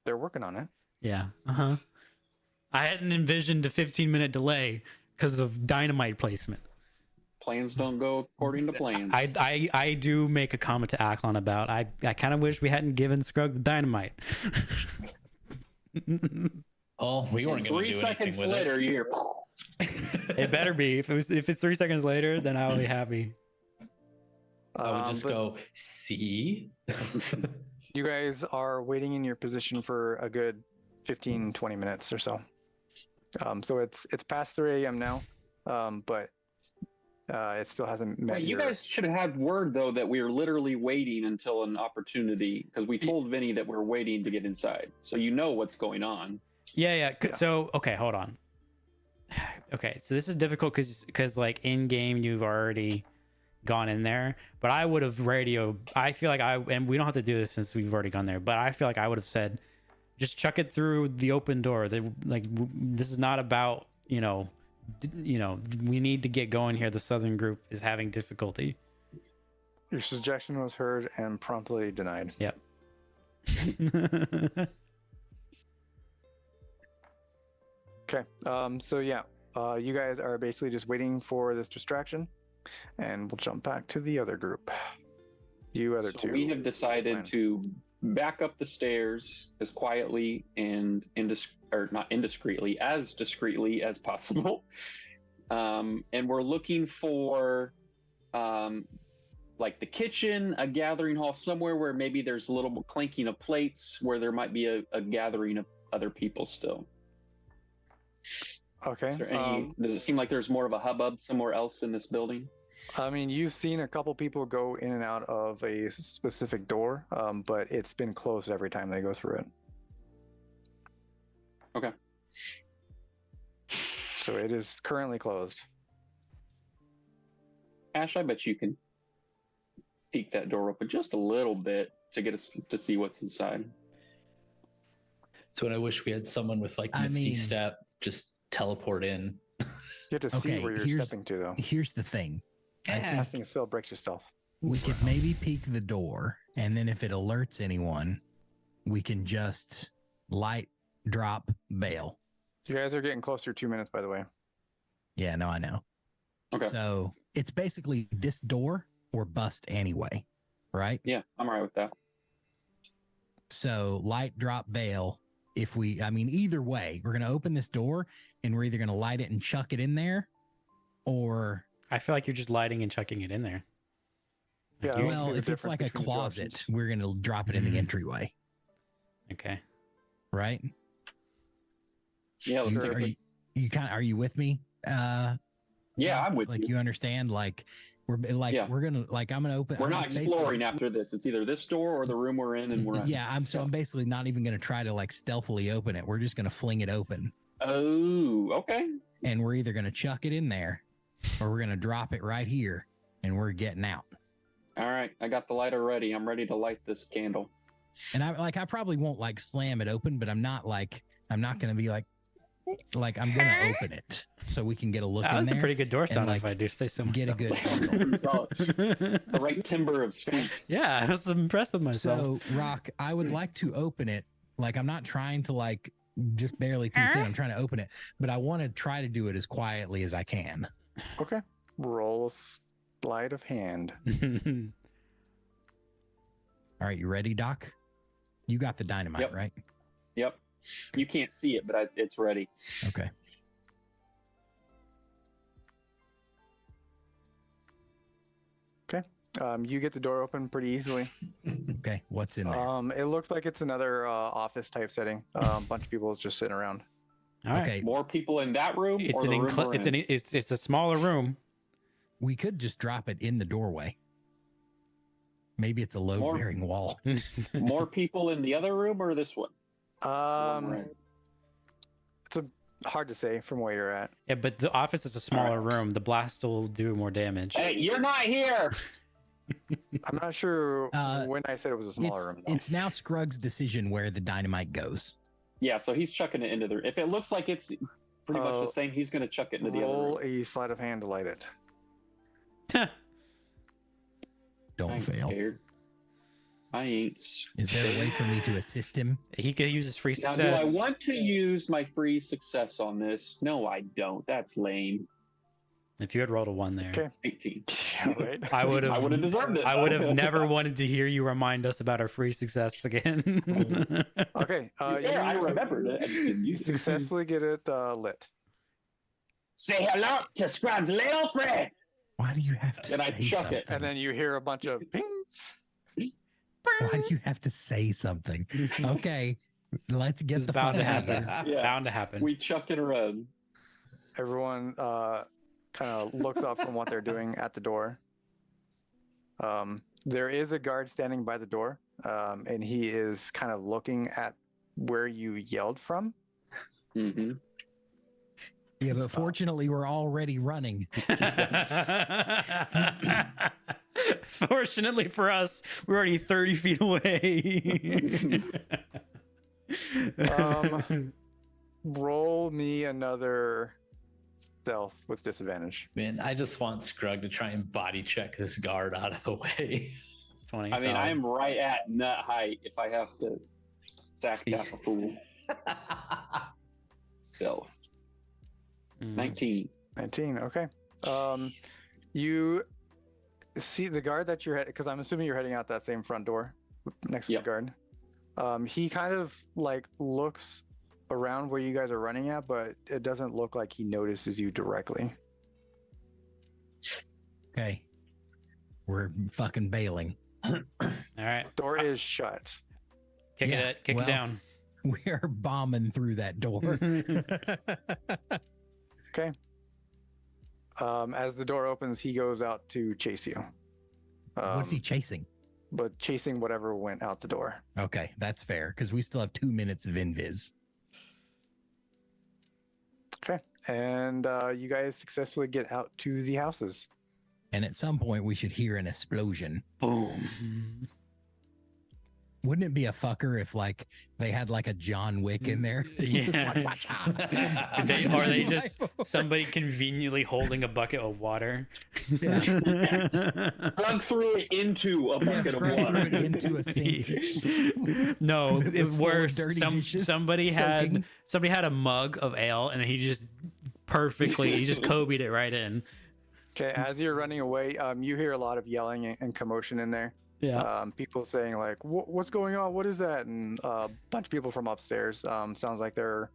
They're working on it. Yeah. Uh-huh. I hadn't envisioned a 15-minute delay because of dynamite placement. Plans don't go according to plans. I do make a comment to Aklon about I kind of wish we hadn't given Scrug the dynamite. Oh, we weren't going to 3 do seconds anything with later, you hear. It better be. If it's 3 seconds later, then I'll be happy. I would just But go, see? you guys are waiting in your position for a good 15-20 minutes or so. So it's past 3 a.m. now, but it still hasn't met. You guys should have had word though that we are literally waiting until an opportunity, because we told Vinny that we're waiting to get inside, so you know what's going on. Yeah. So okay, hold on. Okay, so this is difficult because like in game you've already gone in there, but I would have radioed. I feel like and we don't have to do this since we've already gone there, but I feel like I would have said, just chuck it through the open door. This is not about we need to get going here. The southern group is having difficulty. Your suggestion was heard and promptly denied. Yep. Okay. So yeah, you guys are basically just waiting for this distraction, and we'll jump back to the other group. You other two. We have decided to back up the stairs as quietly and not indiscreetly, as discreetly as possible. And we're looking for like the kitchen, a gathering hall, somewhere where maybe there's a little clinking of plates, where there might be a gathering of other people still. Okay. Is there does it seem like there's more of a hubbub somewhere else in this building? I mean, you've seen a couple people go in and out of a specific door, but it's been closed every time they go through it. Okay. So it is currently closed. Ash, I bet you can peek that door open just a little bit to get us to see what's inside. So I wish we had someone with like Misty Step just teleport in. You have to see where you're stepping to, though. Here's the thing. Casting a spell breaks your stealth. We could maybe peek the door, and then if it alerts anyone, we can just light, drop, bail. You guys are getting closer. 2 minutes, by the way. Yeah, no, I know. Okay. So it's basically this door or bust anyway, right? Yeah, I'm all right with that. So light, drop, bail. Either way, we're going to open this door and we're either going to light it and chuck it in there, or I feel like you're just lighting and chucking it in there. Yeah. well, if it's like a closet, we're going to drop it in the entryway. Okay. Right? Yeah, let's take a quick... Are you with me? Yeah, I'm with you. You understand? Like we're gonna I'm gonna open. We're not exploring after this. It's either this door or the room we're in, and we're in. Yeah, I'm basically not even gonna try to like stealthily open it. We're just gonna fling it open. Oh, okay. And we're either gonna chuck it in there, or we're gonna drop it right here, and we're getting out. All right, I got the lighter ready. I'm ready to light this candle. And I probably won't like slam it open, but I'm not gonna be like I'm gonna open it so we can get a look in there. That was a pretty good door sound, like, if I do say so myself. Get a good the right timbre of squeak. Yeah, I was impressed with myself. So, Rock, I would like to open it. Like, I'm not trying to like just barely peek in. I'm trying to open it, but I want to try to do it as quietly as I can. Okay. Roll a sleight of hand. All right, you ready, Doc? You got the dynamite, Yep. right? Yep. You can't see it, but it's ready. Okay. Okay. You get the door open pretty easily. Okay. What's in there? It looks like it's another office type setting. A bunch of people just sitting around. All right. Okay. More people in that room. It's or the room we're in? it's a smaller room. We could just drop it in the doorway. Maybe it's a load-bearing wall. More people in the other room or this one? It's hard to say from where you're at. Yeah, but the office is a smaller room. The blast will do more damage. Hey, you're not here. I'm not sure Uh, when I said it was a smaller room. Though. It's now Scrug's decision where the dynamite goes. Yeah, so he's chucking it into the. If it looks like it's pretty much the same, he's going to chuck it into the other Roll room. a sleight of hand to light it. Don't I ain't fail. scared. I ain't. Is there a way for me to assist him? He could use his free Now, success. do I want to use my free success on this? No, I don't. That's lame. If you had rolled a 1 there, Okay. 18. Yeah, right. I would I would have have. deserved it. I would have never wanted to hear you remind us about our free success again. Okay. Yeah, I you remembered it. I just didn't use it. successfully get it lit. Say hello to Scrug's little friend. Why do you have to And I say chuck something? it. And then you hear a bunch of pings. Why do you have to say something? Okay, let's get It's the bound fuck to out of here. happen. Yeah. Bound to happen. We chucked it around. Everyone kind of looks up from what they're doing at the door. There is a guard standing by the door, and he is kind of looking at where you yelled from. Mm-hmm. Yeah, but fortunately, we're already running. Fortunately for us, we're already 30 feet away. Roll me another stealth with disadvantage. Man, I just want Scrug to try and body check this guard out of the way. 20. I mean, solid. I'm right at nut height if I have to sack half a fool. Stealth. Mm. 19. 19. Okay. You see the guard that you're because I'm assuming you're heading out that same front door next to Yep. the guard. He kind of like looks around where you guys are running at, but it doesn't look like he notices you directly. Okay, we're fucking bailing. All right. Door is shut. Kick Yeah, it well- down. We are bombing through that door. Okay. As the door opens, he goes out to chase you. What's he chasing? But chasing whatever went out the door. Okay, that's fair because we still have 2 minutes of invis. Okay. And you guys successfully get out to the houses. And at some point, we should hear an explosion. Boom. Wouldn't it be a fucker if like they had like a John Wick in there? Yeah. Are they just somebody conveniently holding a bucket of water? Plug through it into a bucket of water. into a sink. No, It was it's full of worse. dirty dishes Somebody had soaking. a mug of ale and he just Kobe'd it right in. Okay, as you're running away, you hear a lot of yelling and commotion in there. Yeah. People saying like, "What's going on? What is that?" And a bunch of people from upstairs. Sounds like they're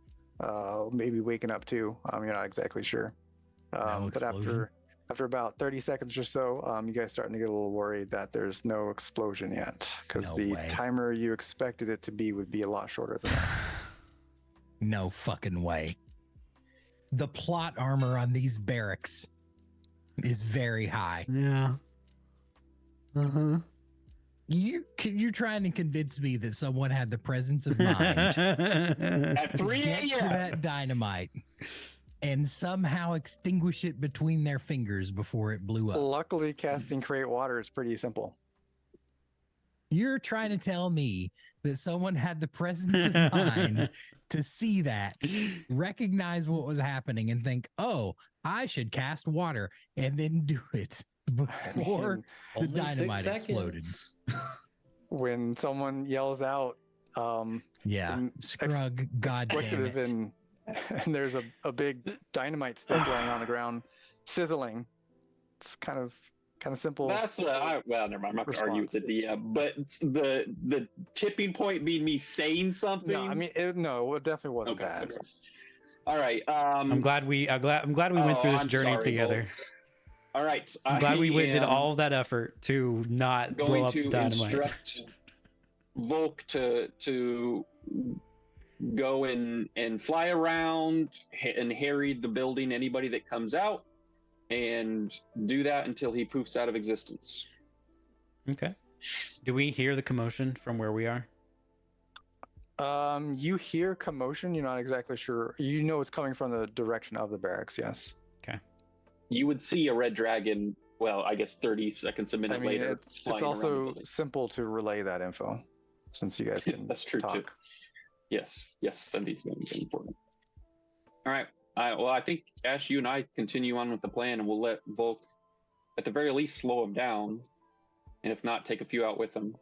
maybe waking up too. You're not exactly sure. No But explosion? after about 30 seconds or so, you guys starting to get a little worried that there's no explosion yet, because No the way. timer you expected it to be would be a lot shorter than that. No fucking way. The plot armor on these barracks is very high. Yeah. Uh-huh. You're trying to convince me that someone had the presence of mind At to 3 get to a.m. that dynamite and somehow extinguish it between their fingers before it blew up. Luckily, casting create water is pretty simple. You're trying to tell me that someone had the presence of mind to see that, recognize what was happening, and think, "Oh, I should cast water," and then do it before the Only 6 dynamite exploded. seconds. When someone yells out, Yeah, And Scrug, goddamn explicative it. and there's a big dynamite stick laying on the ground, sizzling. It's kind of simple. That's well, never mind. I'm not going to argue with the DM, but the tipping point being me saying something. No, I mean, it definitely wasn't okay. bad. Okay. All right. I'm glad we went through this I'm journey sorry, together. Volk. All right. I'm glad we did am all of that effort to not blow going up the to dynamite. instruct Volk to go and fly around and harry the building, anybody that comes out, and do that until he poofs out of existence. Okay. Do we hear the commotion from where we are? You hear commotion. You're not exactly sure. You know it's coming from the direction of the barracks. Yes. You would see a red dragon well, I guess 30 seconds, a minute I mean, later. it's flying around the also building. simple to relay that info, since you guys can That's true talk. too. Yes, send these things are important. All right. Well, I think Ash, you and I continue on with the plan, and we'll let Volk, at the very least, slow him down, and if not, take a few out with him.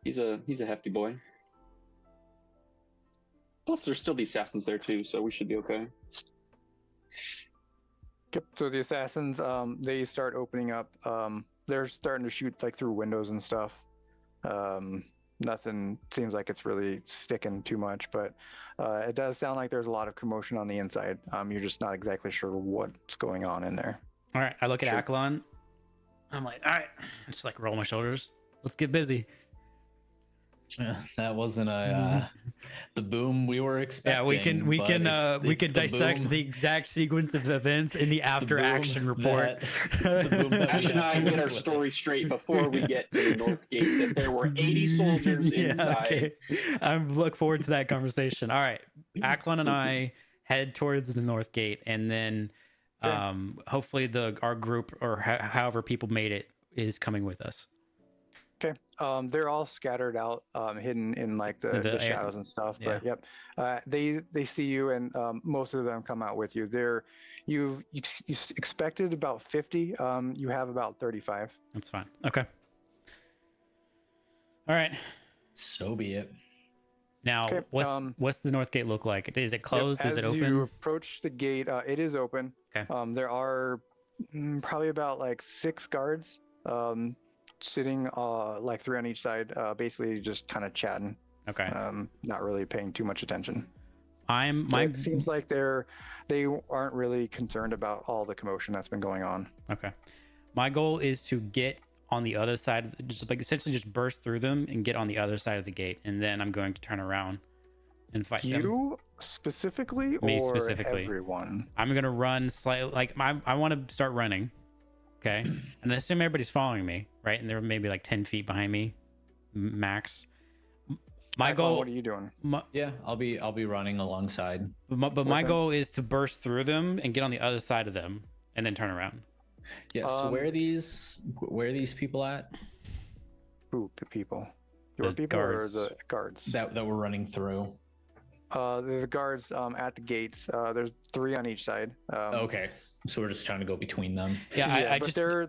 He's a hefty boy. Plus, there's still the assassins there too, so we should be okay. Yep. So the assassins, they start opening up. They're starting to shoot like through windows and stuff. Nothing seems like it's really sticking too much, but it does sound like there's a lot of commotion on the inside. You're just not exactly sure what's going on in there. All right, I look at Sure. Aklon. I'm like, all right, I just like roll my shoulders. Let's get busy. Yeah, that wasn't a the boom we were expecting. Yeah, we can but it's dissect boom. the exact sequence of events in the It's the after boom action report. it's the boom that Ash we and I have to get our work with. story straight before we get to the North Gate that there were 80 soldiers inside. I look forward to that conversation. All right, Aklon and I head towards the North Gate, and then hopefully our group or however people made it is coming with us. Okay. They're all scattered out, hidden in like the shadows and stuff. Yeah. But yep, they see you, and most of them come out with you. You expected about 50. You have about 35. That's fine. Okay. All right. So be it. Now, Okay, what's the North Gate look like? Is it closed? Yep, Is it as you open? approach the gate, it is open. Okay. There are probably about like 6 guards sitting like 3 on each side, basically just kind of chatting. Okay. Not really paying too much attention. It seems like they aren't really concerned about all the commotion that's been going on. Okay. My goal is to get on the other side, just like essentially just burst through them and get on the other side of the gate, and then I'm going to turn around and fight them. You specifically, Me or specifically. everyone? I'm gonna run slightly, like I want to start running. Okay, and I assume everybody's following me, right? And they're maybe like 10 feet behind me, max. My Iphone, goal. What are you doing? Yeah, I'll be running alongside. But my Okay. goal is to burst through them and get on the other side of them, and then turn around. Yeah. So where are these people at? Who people? Your The people guards. or the guards? That we're running through. The guards at the gates. There's 3 on each side. Okay, so we're just trying to go between them. Yeah, I but just. they're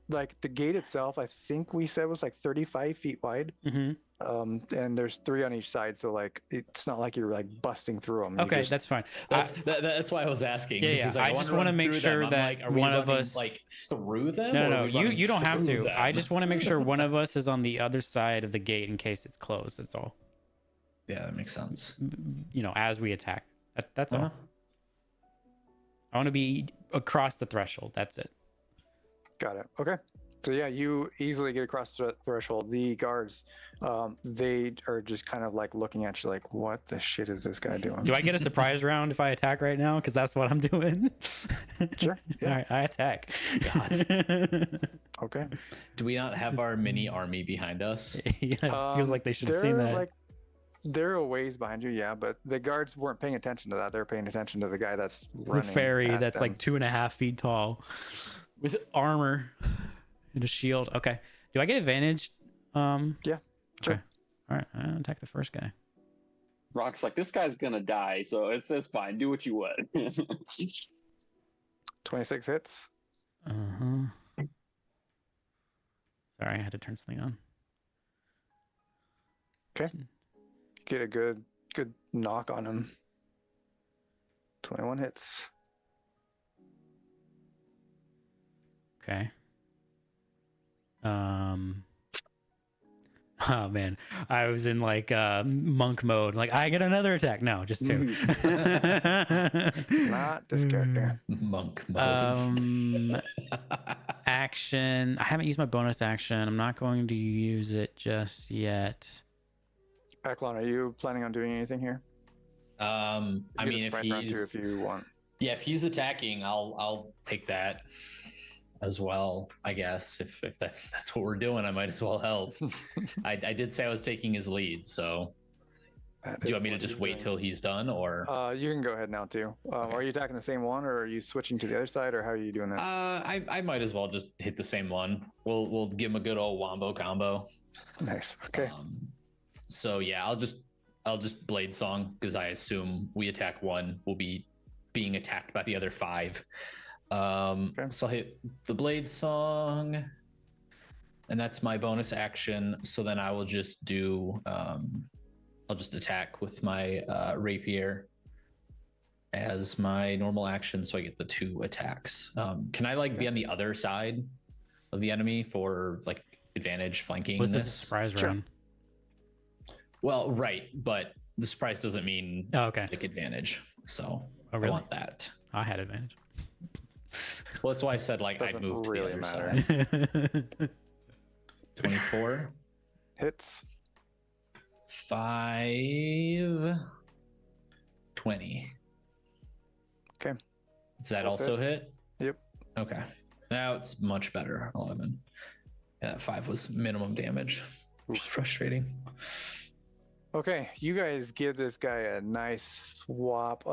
like the gate itself. I think we said was like 35 feet wide. Mhm. And there's 3 on each side, so like it's not like you're like busting through them. Okay, that's fine. That's why I was asking. Yeah, 'cause yeah, he's like, I just wanna wanna run make through sure them. I'm that like, are we one of running, us- like through them. No, or no, are we running you don't have through to. them? I just want to make sure one of us is on the other side of the gate in case it's closed. That's all. Yeah, that makes sense. As we attack. That's Uh-huh. all. I want to be across the threshold. That's it. Got it. Okay. So yeah, you easily get across the threshold. The guards, they are just kind of like looking at you like, what the shit is this guy doing? Do I get a surprise round if I attack right now? Because that's what I'm doing. Sure. Yeah. All right, I attack. Okay. Do we not have our mini army behind us? Yeah, it feels like they should have seen they're, that. Like, they're a ways behind you, yeah, but the guards weren't paying attention to that. They're paying attention to the guy that's The running. fairy at that's them. like 2.5 feet tall with armor and a shield. Okay. Do I get advantage? Yeah, sure. Okay. All right. I'll attack the first guy. Rock's like, this guy's gonna die, so it's fine. Do what you want. 26 hits. Uh-huh. Sorry, I had to turn something on. Okay. Get a good knock on him. 21 hits. Okay. Oh man, I was in like monk mode. Like I get another attack. No, just 2. Not this character. Monk mode. Action. I haven't used my bonus action. I'm not going to use it just yet. Aklon, are you planning on doing anything here? I Get a mean, if sprite round too, he's if you want. if he's attacking, I'll take that as well. I guess if that's what we're doing, I might as well help. I did say I was taking his lead, so Do you want me to just wait till he's done, or? You can go ahead now too. Are you attacking the same one, or are you switching to the other side, or how are you doing that? I might as well just hit the same one. We'll give him a good old wombo combo. Nice. Okay. So yeah, I'll just blade song because I assume we attack one, we'll be being attacked by the other 5. Okay. So I'll hit the blade song, and that's my bonus action. So then I will just do I'll just attack with my rapier as my normal action, so I get the 2 attacks. Can I like be on the other side of the enemy for like advantage flanking? Was this a surprise round? Well, right, but the surprise doesn't mean like advantage. So I want that. I had advantage. Well, that's why I said like I'd move really to the matter. other side. 24 Hits. 5 20. Okay. Does that Both also hit? Yep. Okay. Now it's much better. 11. Yeah, that 5 was minimum damage, which is frustrating. Okay, you guys give this guy a nice swap.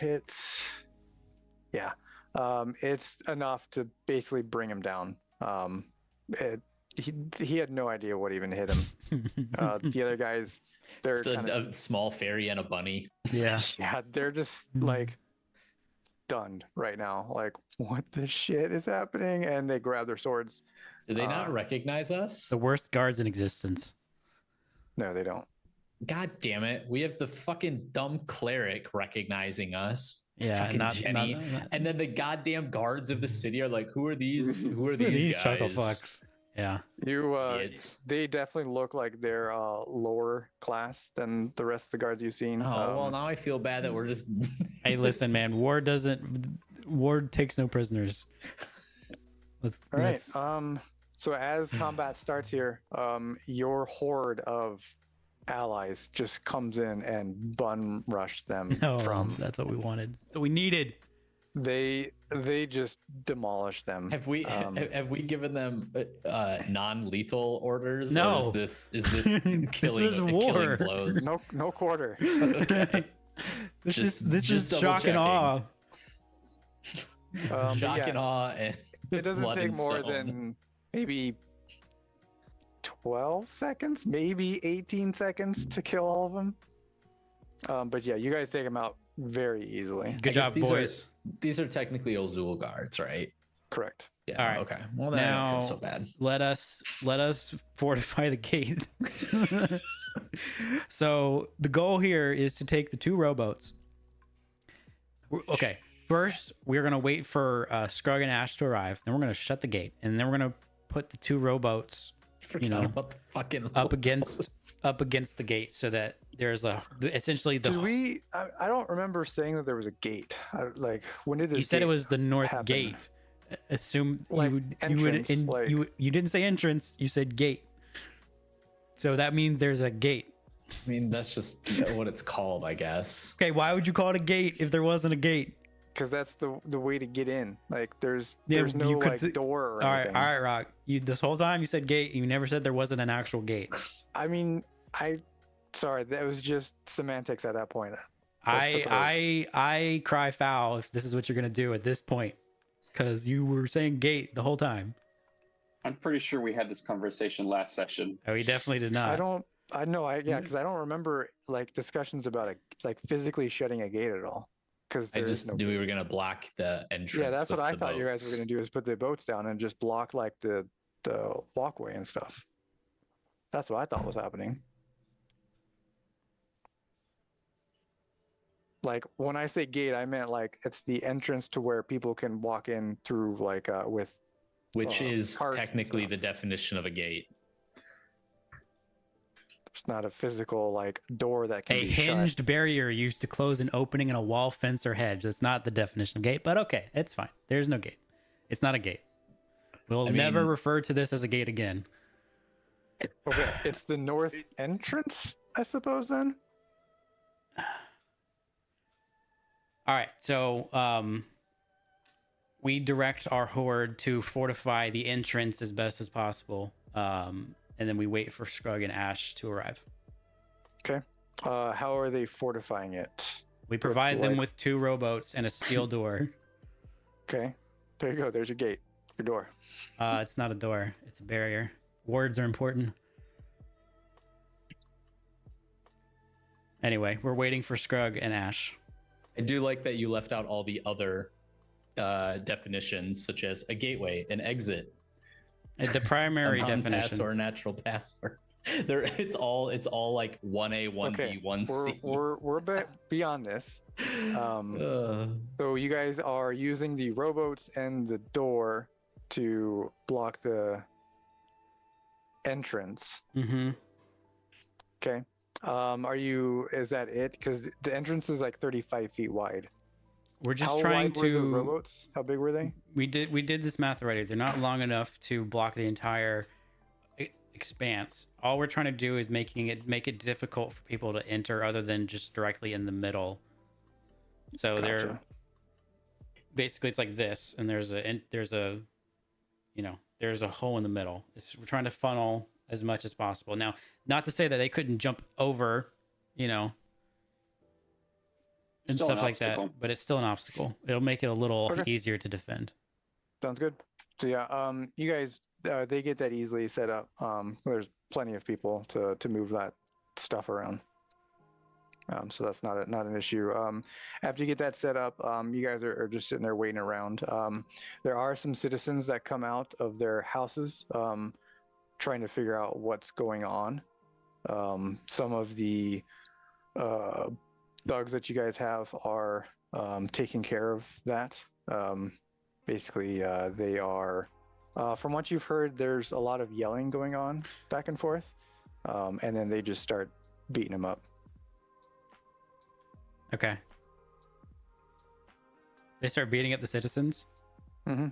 It's enough to basically bring him down. He had no idea what even hit him. The other guys, they're just a small fairy and a bunny. Yeah. Yeah, they're just like stunned right now. Like, what the shit is happening? And they grab their swords. Do they not recognize us? The worst guards in existence. No, they don't. God damn it. We have the fucking dumb cleric recognizing us. Yeah, fucking Jenny. And then the goddamn guards of the city are like, who are these? Who are these guys? chuckle fucks. Yeah. They definitely look like they're lower class than the rest of the guards you've seen. Oh, well, now I feel bad that we're just. Hey, listen, man. War takes no prisoners. All right. So as combat starts here, your horde of allies just comes in and bun rush them from. That's what we wanted. So we needed. They just demolish them. Have we given them non-lethal orders? No. Or is this killing, this is war. killing blows? No quarter. Okay. This Just is double shock and checking. awe. Shock and awe, and It doesn't blood take and more stone. than maybe 12 seconds, maybe 18 seconds to kill all of them. But yeah, you guys take them out very easily. Good job, boys. These are technically Ozul guards, right? Correct. Yeah. All right. Okay. Well, then I Now, don't feel so bad. Let us fortify the gate. So the goal here is to take the 2 rowboats. Okay. First, we're gonna wait for Scrug and Ash to arrive. Then we're gonna shut the gate, and then we're gonna put the 2 rowboats, About the fucking up against the gate, so that there's essentially the. Did we? I don't remember saying that there was a gate. When did this? You said it was the north happen? gate. Assume Like you would entrance, you didn't say entrance. You said gate. So that means there's a gate. I mean, that's just what it's called, I guess. Okay, why would you call it a gate if there wasn't a gate? Because that's the way to get in. Like there's Yeah, no you could like say- door or All anything. right, Rock. You this whole time you said gate. You never said there wasn't an actual gate. I mean, sorry, that was just semantics at that point. That's the I cry foul if this is what you're gonna do at this point, because you were saying gate the whole time. I'm pretty sure we had this conversation last session. Oh, he definitely did not. Because I don't remember like discussions about physically shutting a gate at all. Because I just knew we were gonna block the entrance. Yeah, that's what with I the thought you guys were boats. gonna do, is put the boats down and just block like the walkway and stuff. That's what I thought was happening. Like when I say gate, I meant like it's the entrance to where people can walk in through with. Which is carts and technically the stuff. definition of a gate. It's not a physical like door that can A be hinged barrier used to close an opening in a wall, fence, or hedge. That's not the definition of gate, but okay, it's fine. There's no gate. It's not a gate. We'll never refer to this as a gate again. shut. Okay, it's the north entrance, I suppose. Then. All right, so we direct our horde to fortify the entrance as best as possible, and then we wait for Scrug and Ash to arrive. Okay. How are they fortifying it? We provide them like- with 2 rowboats and a steel door. Okay, there you go. There's your gate, your door. It's not a door, it's a barrier. Words are important. Anyway, we're waiting for Scrug and Ash. I do like that you left out all the other definitions, such as a gateway, an exit, The primary a mountain definition. pass, or a natural password. There, it's all like 1A, 1B, Okay, 1C. we're beyond this. So you guys are using the rowboats and the door to block the entrance. Mm-hmm. Okay. Is that it? Because the entrance is like 35 feet wide. We're just How trying wide were the to. rowboats? How big were they? We did this math already. They're not long enough to block the entire expanse. All we're trying to do is make it difficult for people to enter, other than just directly in the middle. So they're Gotcha. basically, it's like this, and there's a hole in the middle. We're trying to funnel as much as possible. Now, not to say that they couldn't jump over, and Still stuff an like that, obstacle. but it's still an obstacle. It'll make it a little Okay. easier to defend. Sounds good. So yeah, you guys, they get that easily set up. There's plenty of people to move that stuff around. So that's not an issue. After you get that set up, you guys are just sitting there waiting around. There are some citizens that come out of their houses, trying to figure out what's going on. Some of the thugs that you guys have are taking care of that. Basically, they are, from what you've heard, there's a lot of yelling going on back and forth, and then they just start beating them up. Okay. They start beating up the citizens. Mm-hmm.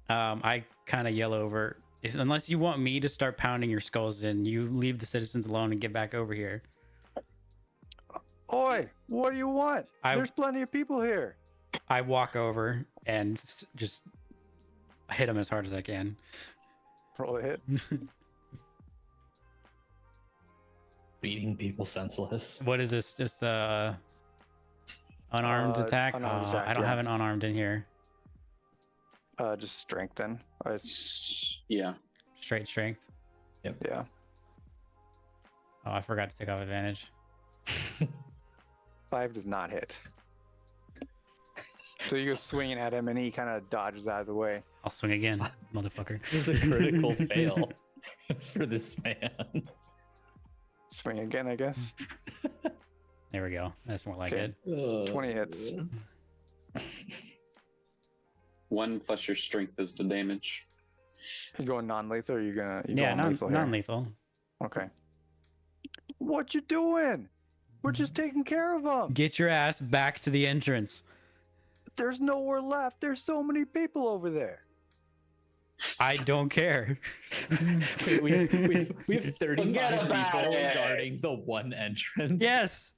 I kind of yell over. Unless you want me to start pounding your skulls in, you leave the citizens alone and get back over here. Oi, what do you want? There's plenty of people here. I walk over and just hit them as hard as I can. Roll a hit. Beating people senseless. What is this? Just unarmed attack? Unarmed attack, I don't yeah. have an unarmed in here. Just strength then. It's Yeah. Straight strength. yeah. Oh, I forgot to take off advantage. 5 does not hit. So you go swinging at him, and he kind of dodges out of the way. I'll swing again, motherfucker. This is a critical fail for this man. Swing again, I guess. There we go. That's more like Okay. it. 20 hits. 1 plus your strength is the damage. You going non-lethal, or you gonna? You Yeah, going lethal here? non-lethal. Okay. What you doing? We're just taking care of them. Get your ass back to the entrance. There's nowhere left. There's so many people over there. I don't care. we have 35 Forget about people it. guarding the one entrance. Yes.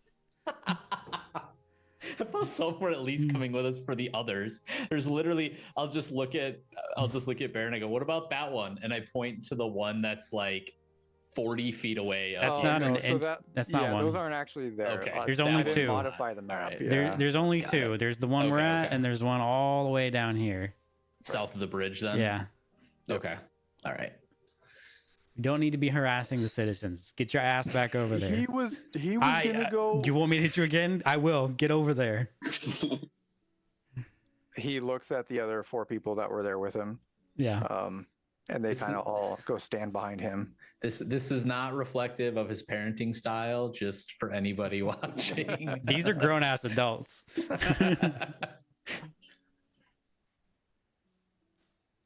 I thought some were at least coming with us for the others. There's literally, I'll just look at Bear and I go, what about that one? And I point to the one that's like 40 feet away. That's not no, an so en- that, that's not yeah, one. those aren't actually there. Okay. There's I only didn't two. modify the map. Alright. Yeah. There's only Got two. it. There's the one we're Okay, at, okay. and there's one all the way down here. south of the bridge then. Yeah. Okay. All right. You don't need to be harassing the citizens. Get your ass back over there. He was gonna go. Do you want me to hit you again? I will. Get over there. He looks at the other 4 people that were there with him, Yeah. and they This kind of is- all go stand behind him. This is not reflective of his parenting style, just for anybody watching. These are grown ass adults.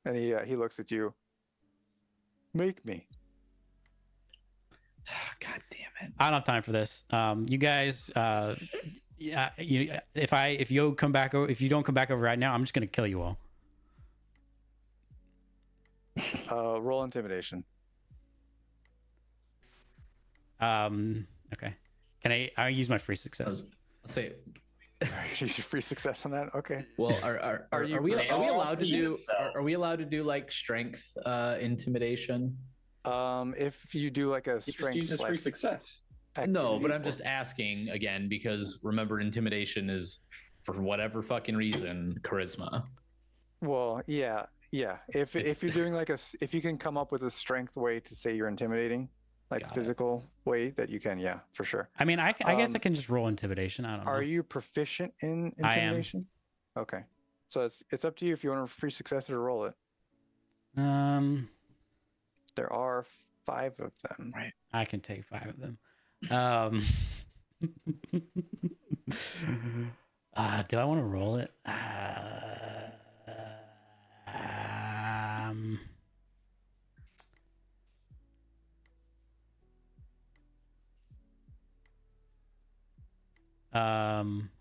And he looks at you. Make me. God damn it. I don't have time for this. You guys, yeah, if you come back over, if you don't come back over right now, I'm just gonna kill you all. Roll intimidation. Okay. Can I use my free success? Let's say, You should free success on that. Okay. well, are you- we They are we all allowed to see do themselves. are we allowed to do like strength intimidation? If you do like a You just strength use this free flex success. No, but activity I'm just asking again because remember, intimidation is for whatever fucking reason charisma. Well, yeah. If It's- you're doing like if you can come up with a strength way to say you're intimidating, like Got it. physical way that you can, yeah, for sure. I mean, I guess I Um, can just roll intimidation. I don't know. Are you proficient in I am. intimidation? Okay. So it's up to you if you want a free success to roll it. There are 5 of them. Right. I can take 5 of them. Do I want to roll it?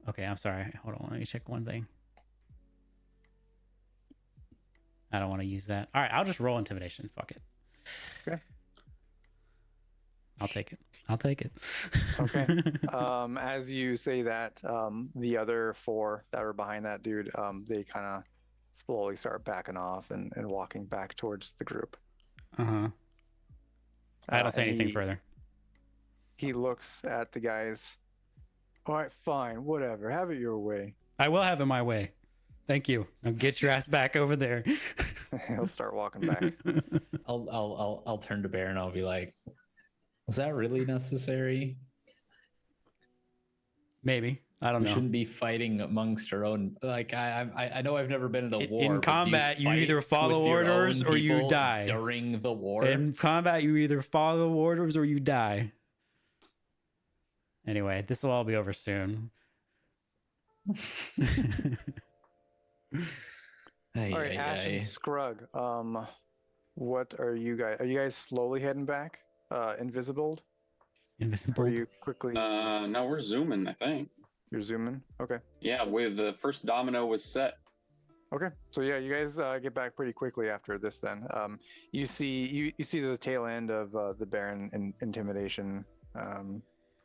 Okay, I'm sorry. Hold on, let me check one thing. I don't want to use that. All right, I'll just roll intimidation. Fuck it. Okay. I'll take it. I'll take it. Okay. As you say that, the other 4 that were behind that dude, they kind of slowly start backing off and walking back towards the group. Uh-huh. I don't say and anything further. He looks at the guys. All right, fine, whatever. Have it your way. I will have it my way. Thank you. Now get your ass back over there. He'll start walking back. I'll turn to Bear and I'll be like, was that really necessary? Maybe. I don't We know. shouldn't be fighting amongst our own. Like I know I've never been in a war. In but do combat, you fight either follow with your orders own or you people die. during the war. In combat, you either follow orders or you die. Anyway, this will all be over soon. All right, Ash and Scrug. What are you guys? Are you guys slowly heading back? Invisible? Invisible. Or you quickly? No, we're zooming, I think. You're zooming. Okay. Yeah, with the first domino was set. Okay. So yeah, you guys get back pretty quickly after this. Then you see the tail end of the Baron intimidation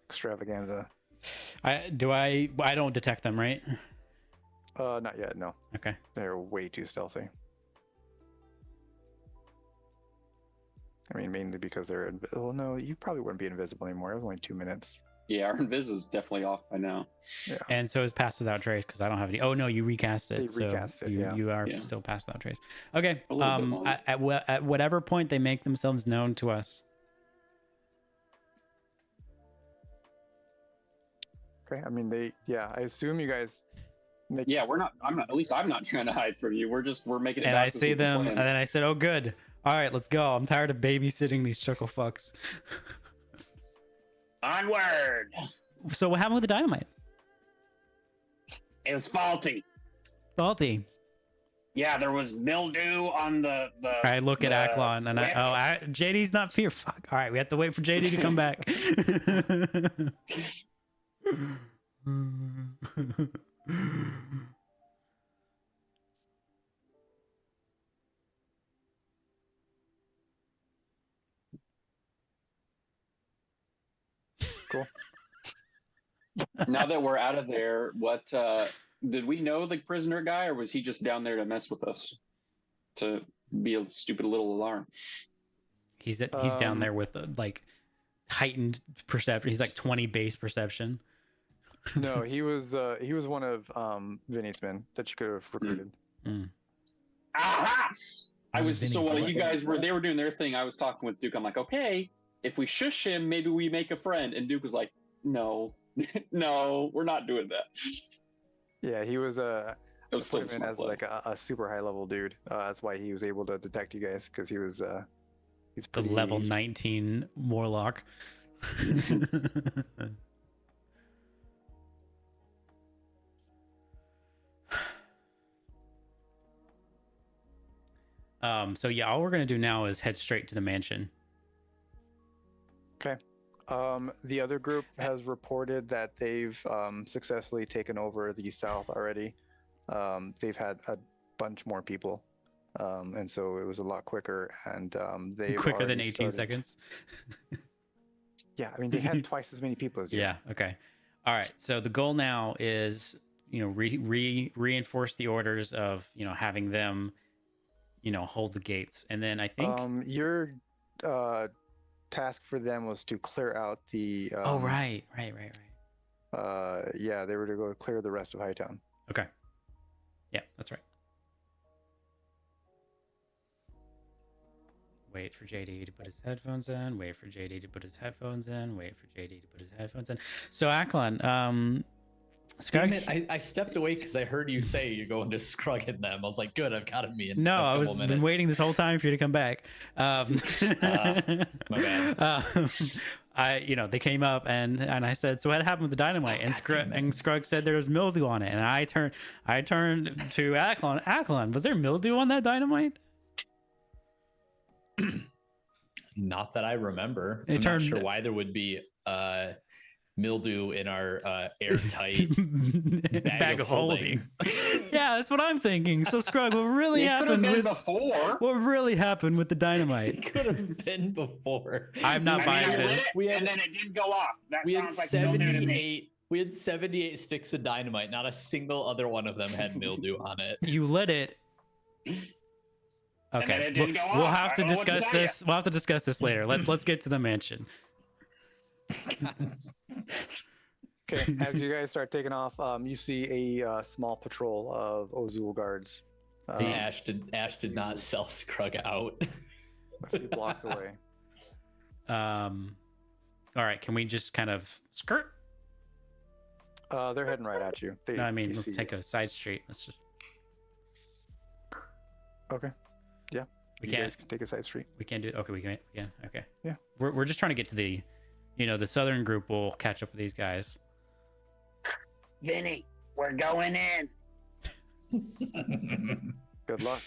extravaganza. I don't detect them, right? Not yet. No. Okay. They're way too stealthy. I mean, mainly because they're. Well, no, you probably wouldn't be invisible anymore. It was only 2 minutes. Yeah, our invis is definitely off by now. Yeah. And so is Pass Without Trace because I don't have any. Oh no, you recast it. They recast it, yeah. You are Yeah. still Pass Without Trace. Okay. A little bit longer. At whatever point they make themselves known to us. Okay. I mean, I assume you guys. Yeah, we're not. I'm not. At least I'm not trying to hide from you. We're making it. And back I as see with the them, plan. and then I said, "Oh, good. All right, let's go. I'm tired of babysitting these chuckle fucks." Onward. So what happened with the dynamite? It was faulty. Faulty. Yeah, there was mildew on the. I look at Aklon and JD's not here. Fuck. All right, we have to wait for JD to come back. Cool. Now that we're out of there, what did we know the prisoner guy, or was he just down there to mess with us, to be a stupid little alarm? He's down there with like heightened perception. He's like 20 base perception. No, he was one of Vinny's men that you could have recruited. Aha! I was Vinny's so while what? you guys were doing their thing, I was talking with Duke. I'm like, okay, if we shush him, maybe we make a friend. And Duke was like, no, no, we're not doing that. Yeah, he was It was still a put him in smart as play. like a super high level dude. That's why he was able to detect you guys because he's The pretty level 19 warlock. So yeah, all we're gonna do now is head straight to the mansion. Okay. The other group has reported that they've successfully taken over the south already. They've had a bunch more people, and so it was a lot quicker. And they Quicker than 18 seconds. Yeah, I mean they had twice as many people as you. Yeah. Okay. All right. So the goal now is, reinforce the orders of, having them, hold the gates, and then I think You're task for them was to clear out the. Oh, right. Yeah, they were to go clear the rest of Hightown. Okay. Yeah, that's right. Wait for JD to put his headphones in. Wait for JD to put his headphones in. Wait for JD to put his headphones in. So, Aklon, Damn it, I stepped away because I heard you say you're going to scrug at them. I was like, good, I've got him in. No, a I couple was minutes. been waiting this whole time for you to come back. My bad. They came up and I said, so what happened with the dynamite? And Scrug said there was mildew on it. And I turned to Aklon. Aklon, was there mildew on that dynamite? Not that I remember. It I'm turned- not sure why there would be mildew in our airtight bag of holding. Yeah, that's what I'm thinking. So Scrug, what really It could have happened been with before. what really happened with the It dynamite? could have been before. I'm not I buying lit this. it, We had- and then it didn't go off. That We had sounds like mildew to me. 78. We had 78 sticks of dynamite. Not a single other one of them had mildew on it. You lit it. And then Okay, it didn't go we'll off. have to I don't know what to discuss tell ya. this. We'll have to discuss this later. Let's get to the mansion. Okay, as you guys start taking off, you see a small patrol of Ozul guards. Ash did not sell Scrug out. A few blocks away. All right, can we just kind of skirt? They're heading right at you. No, I mean, they let's see take you. a side street. Let's just. Okay. Yeah. We you can't. guys can take a side street. We can't do. Okay, we can. Yeah. Okay. Yeah. We're just trying to get to the, the southern group will catch up with these guys. Vinny, we're going in. Good luck.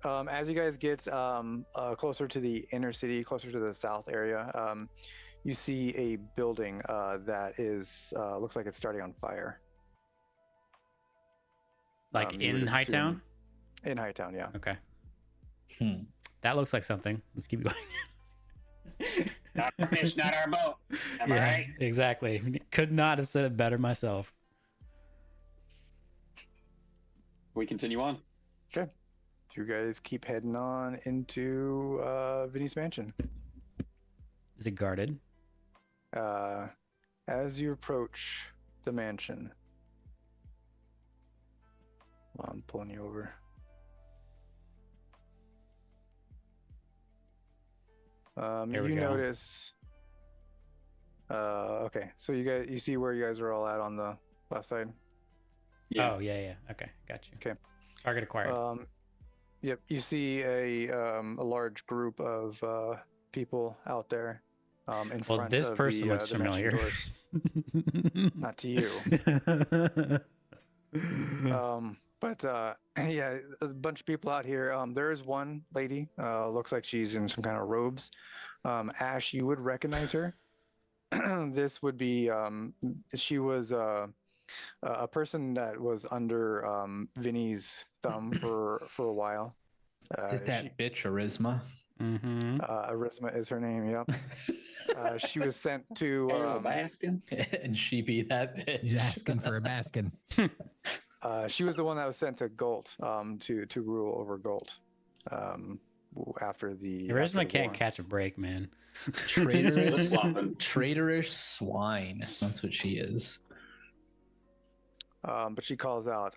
As you guys get closer to the inner city, closer to the south area, you see a building that is looks like it's starting on fire. Like You in would Hightown. assume- In Hightown, yeah. Okay. Hmm. That looks like something. Let's keep going. Not our fish, not our boat. Am I right? Exactly. Could not have said it better myself. We continue on. You guys keep heading on into Vinny's mansion. Is it guarded? As you approach the mansion, I'm pulling you over. Here we You go. notice. Okay, so you see where you guys are all at on the left side. Yeah. Oh yeah. Okay, got you. Okay. Target acquired. Yep, you see a large group of people out there in Well, front this of person the, looks the mansion familiar. doors. Not to you. But yeah, a bunch of people out here. There is one lady. Looks like she's in some kind of robes. Ash, you would recognize her. This would be. She was a person that was under Vinny's thumb for a while. Is it that bitch Arisma? Mm-hmm. Arisma is her name. Yep. She was sent to. Arrow Baskin. And she be that bitch. He's asking for a baskin. She was the one that was sent to Gult to rule over Gult after the. after Charisma the can't war. catch a break, man. Traitorous, Slopping. traitorous swine. That's what she is. But she calls out,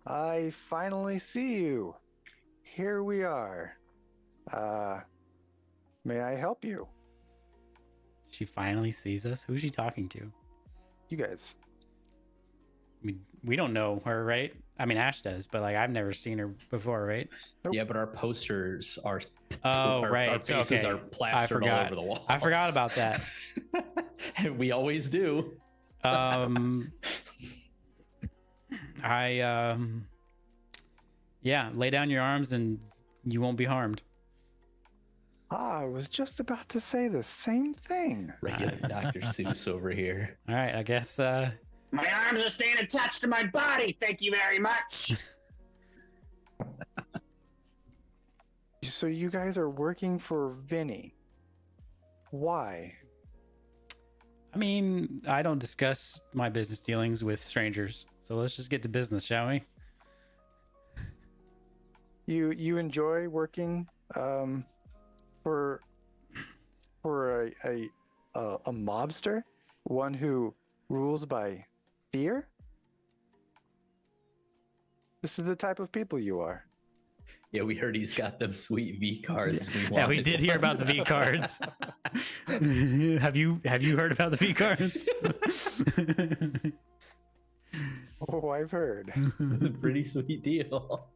I finally see you. Here we are. May I help you? She finally sees us. Who's she talking to? You guys. I mean, we don't know her, right? I mean, Ash does, but like I've never seen her before, right? Nope. Yeah, but our posters are. Oh, right. Our faces Okay. are plastered all forgot. over the wall. I forgot about that. And we always do. Yeah, lay down your arms and you won't be harmed. I was just about to say the same thing. Regular Dr. Seuss over here. All right, I guess. My arms are staying attached to my body. Thank you very much. So you guys are working for Vinny. Why? I mean, I don't discuss my business dealings with strangers, so let's just get to business, shall we? You enjoy working for a mobster, one who rules by fear? This is the type of people you are. Yeah, we heard he's got them sweet V cards. Yeah, we did hear about the V cards. Have you heard about the V cards? Oh, I've heard. Pretty sweet deal.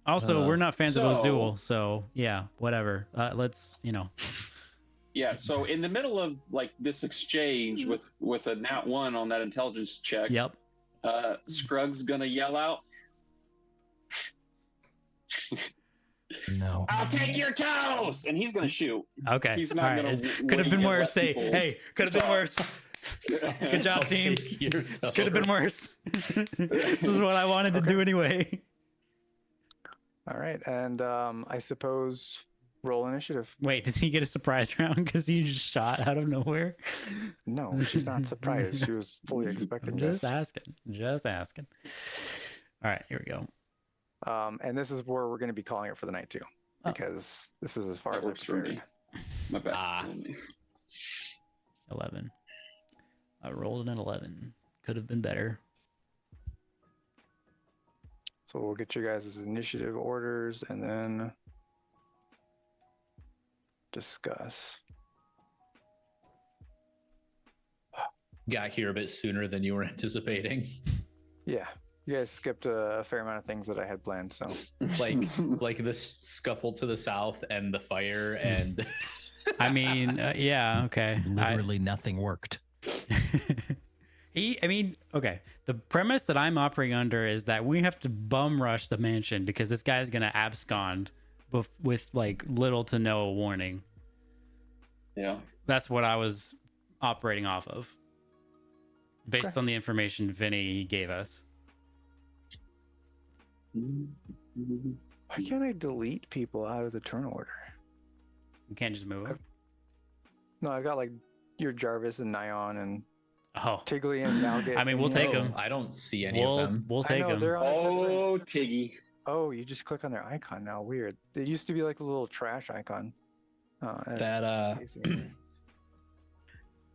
Also, we're not fans of so- Azul, so yeah, whatever. Let's, Yeah. So in the middle of like this exchange with a nat 1 on that intelligence check, Yep. Scrug's gonna yell out, No. "I'll take your toes!" And he's gonna shoot. Okay. He's not All gonna right. wait Could have been and worse. let Say, people hey, could have been talk. worse. Good job, I'll team. take your This could have been worse. This is what I wanted to Okay. do anyway. All right, and I suppose roll initiative. Wait, does he get a surprise round because he just shot out of nowhere? No, she's not surprised. She was fully expecting I'm this. just asking. Just asking. All right, here we go. And this is where we're going to be calling it for the night too, Oh. because this is as far That as I've works for me. prepared. My back's Ah. killing me. 11. I rolled an 11. Could have been better. So we'll get you guys' initiative orders and then discuss. Got here a bit sooner than you were anticipating. Yeah, you guys skipped a fair amount of things that I had planned. So Like the scuffle to the south and the fire and I mean, yeah, okay. Literally nothing worked. Okay. The premise that I'm operating under is that we have to bum rush the mansion because this guy's gonna abscond with like little to no warning. Yeah. That's what I was operating off of, based Okay. on the information Vinny gave us. why can't I delete people out of the turn order? You can't just move him. No, I've got like your Jarvis and Nyan and Oh, Tiggly and Malgit. I mean, in we'll here. take 'em. I don't see any of them. we'll I take know, him. they're on a different- Oh, Tiggy. Oh, you just click on their icon now. Weird. It used to be like a little trash icon. That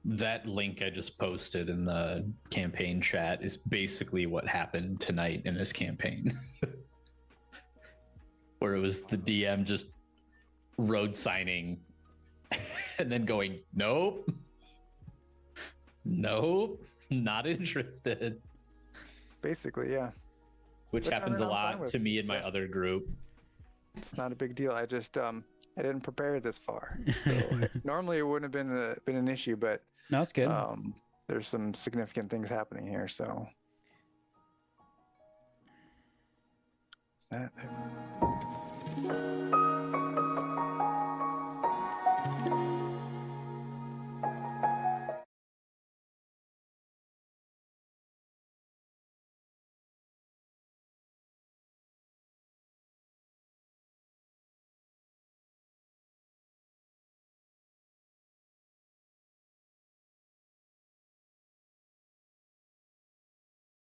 that link I just posted in the campaign chat is basically what happened tonight in this campaign. Where it was the DM just road signing and then going, nope. Nope, not interested. Basically, yeah. Which Which happens a I'm fine lot with. to me and my Yeah. other group. It's not a big deal. I just I didn't prepare this far. So normally it wouldn't have been an issue, but No, it's good. there's some significant things happening here. So is that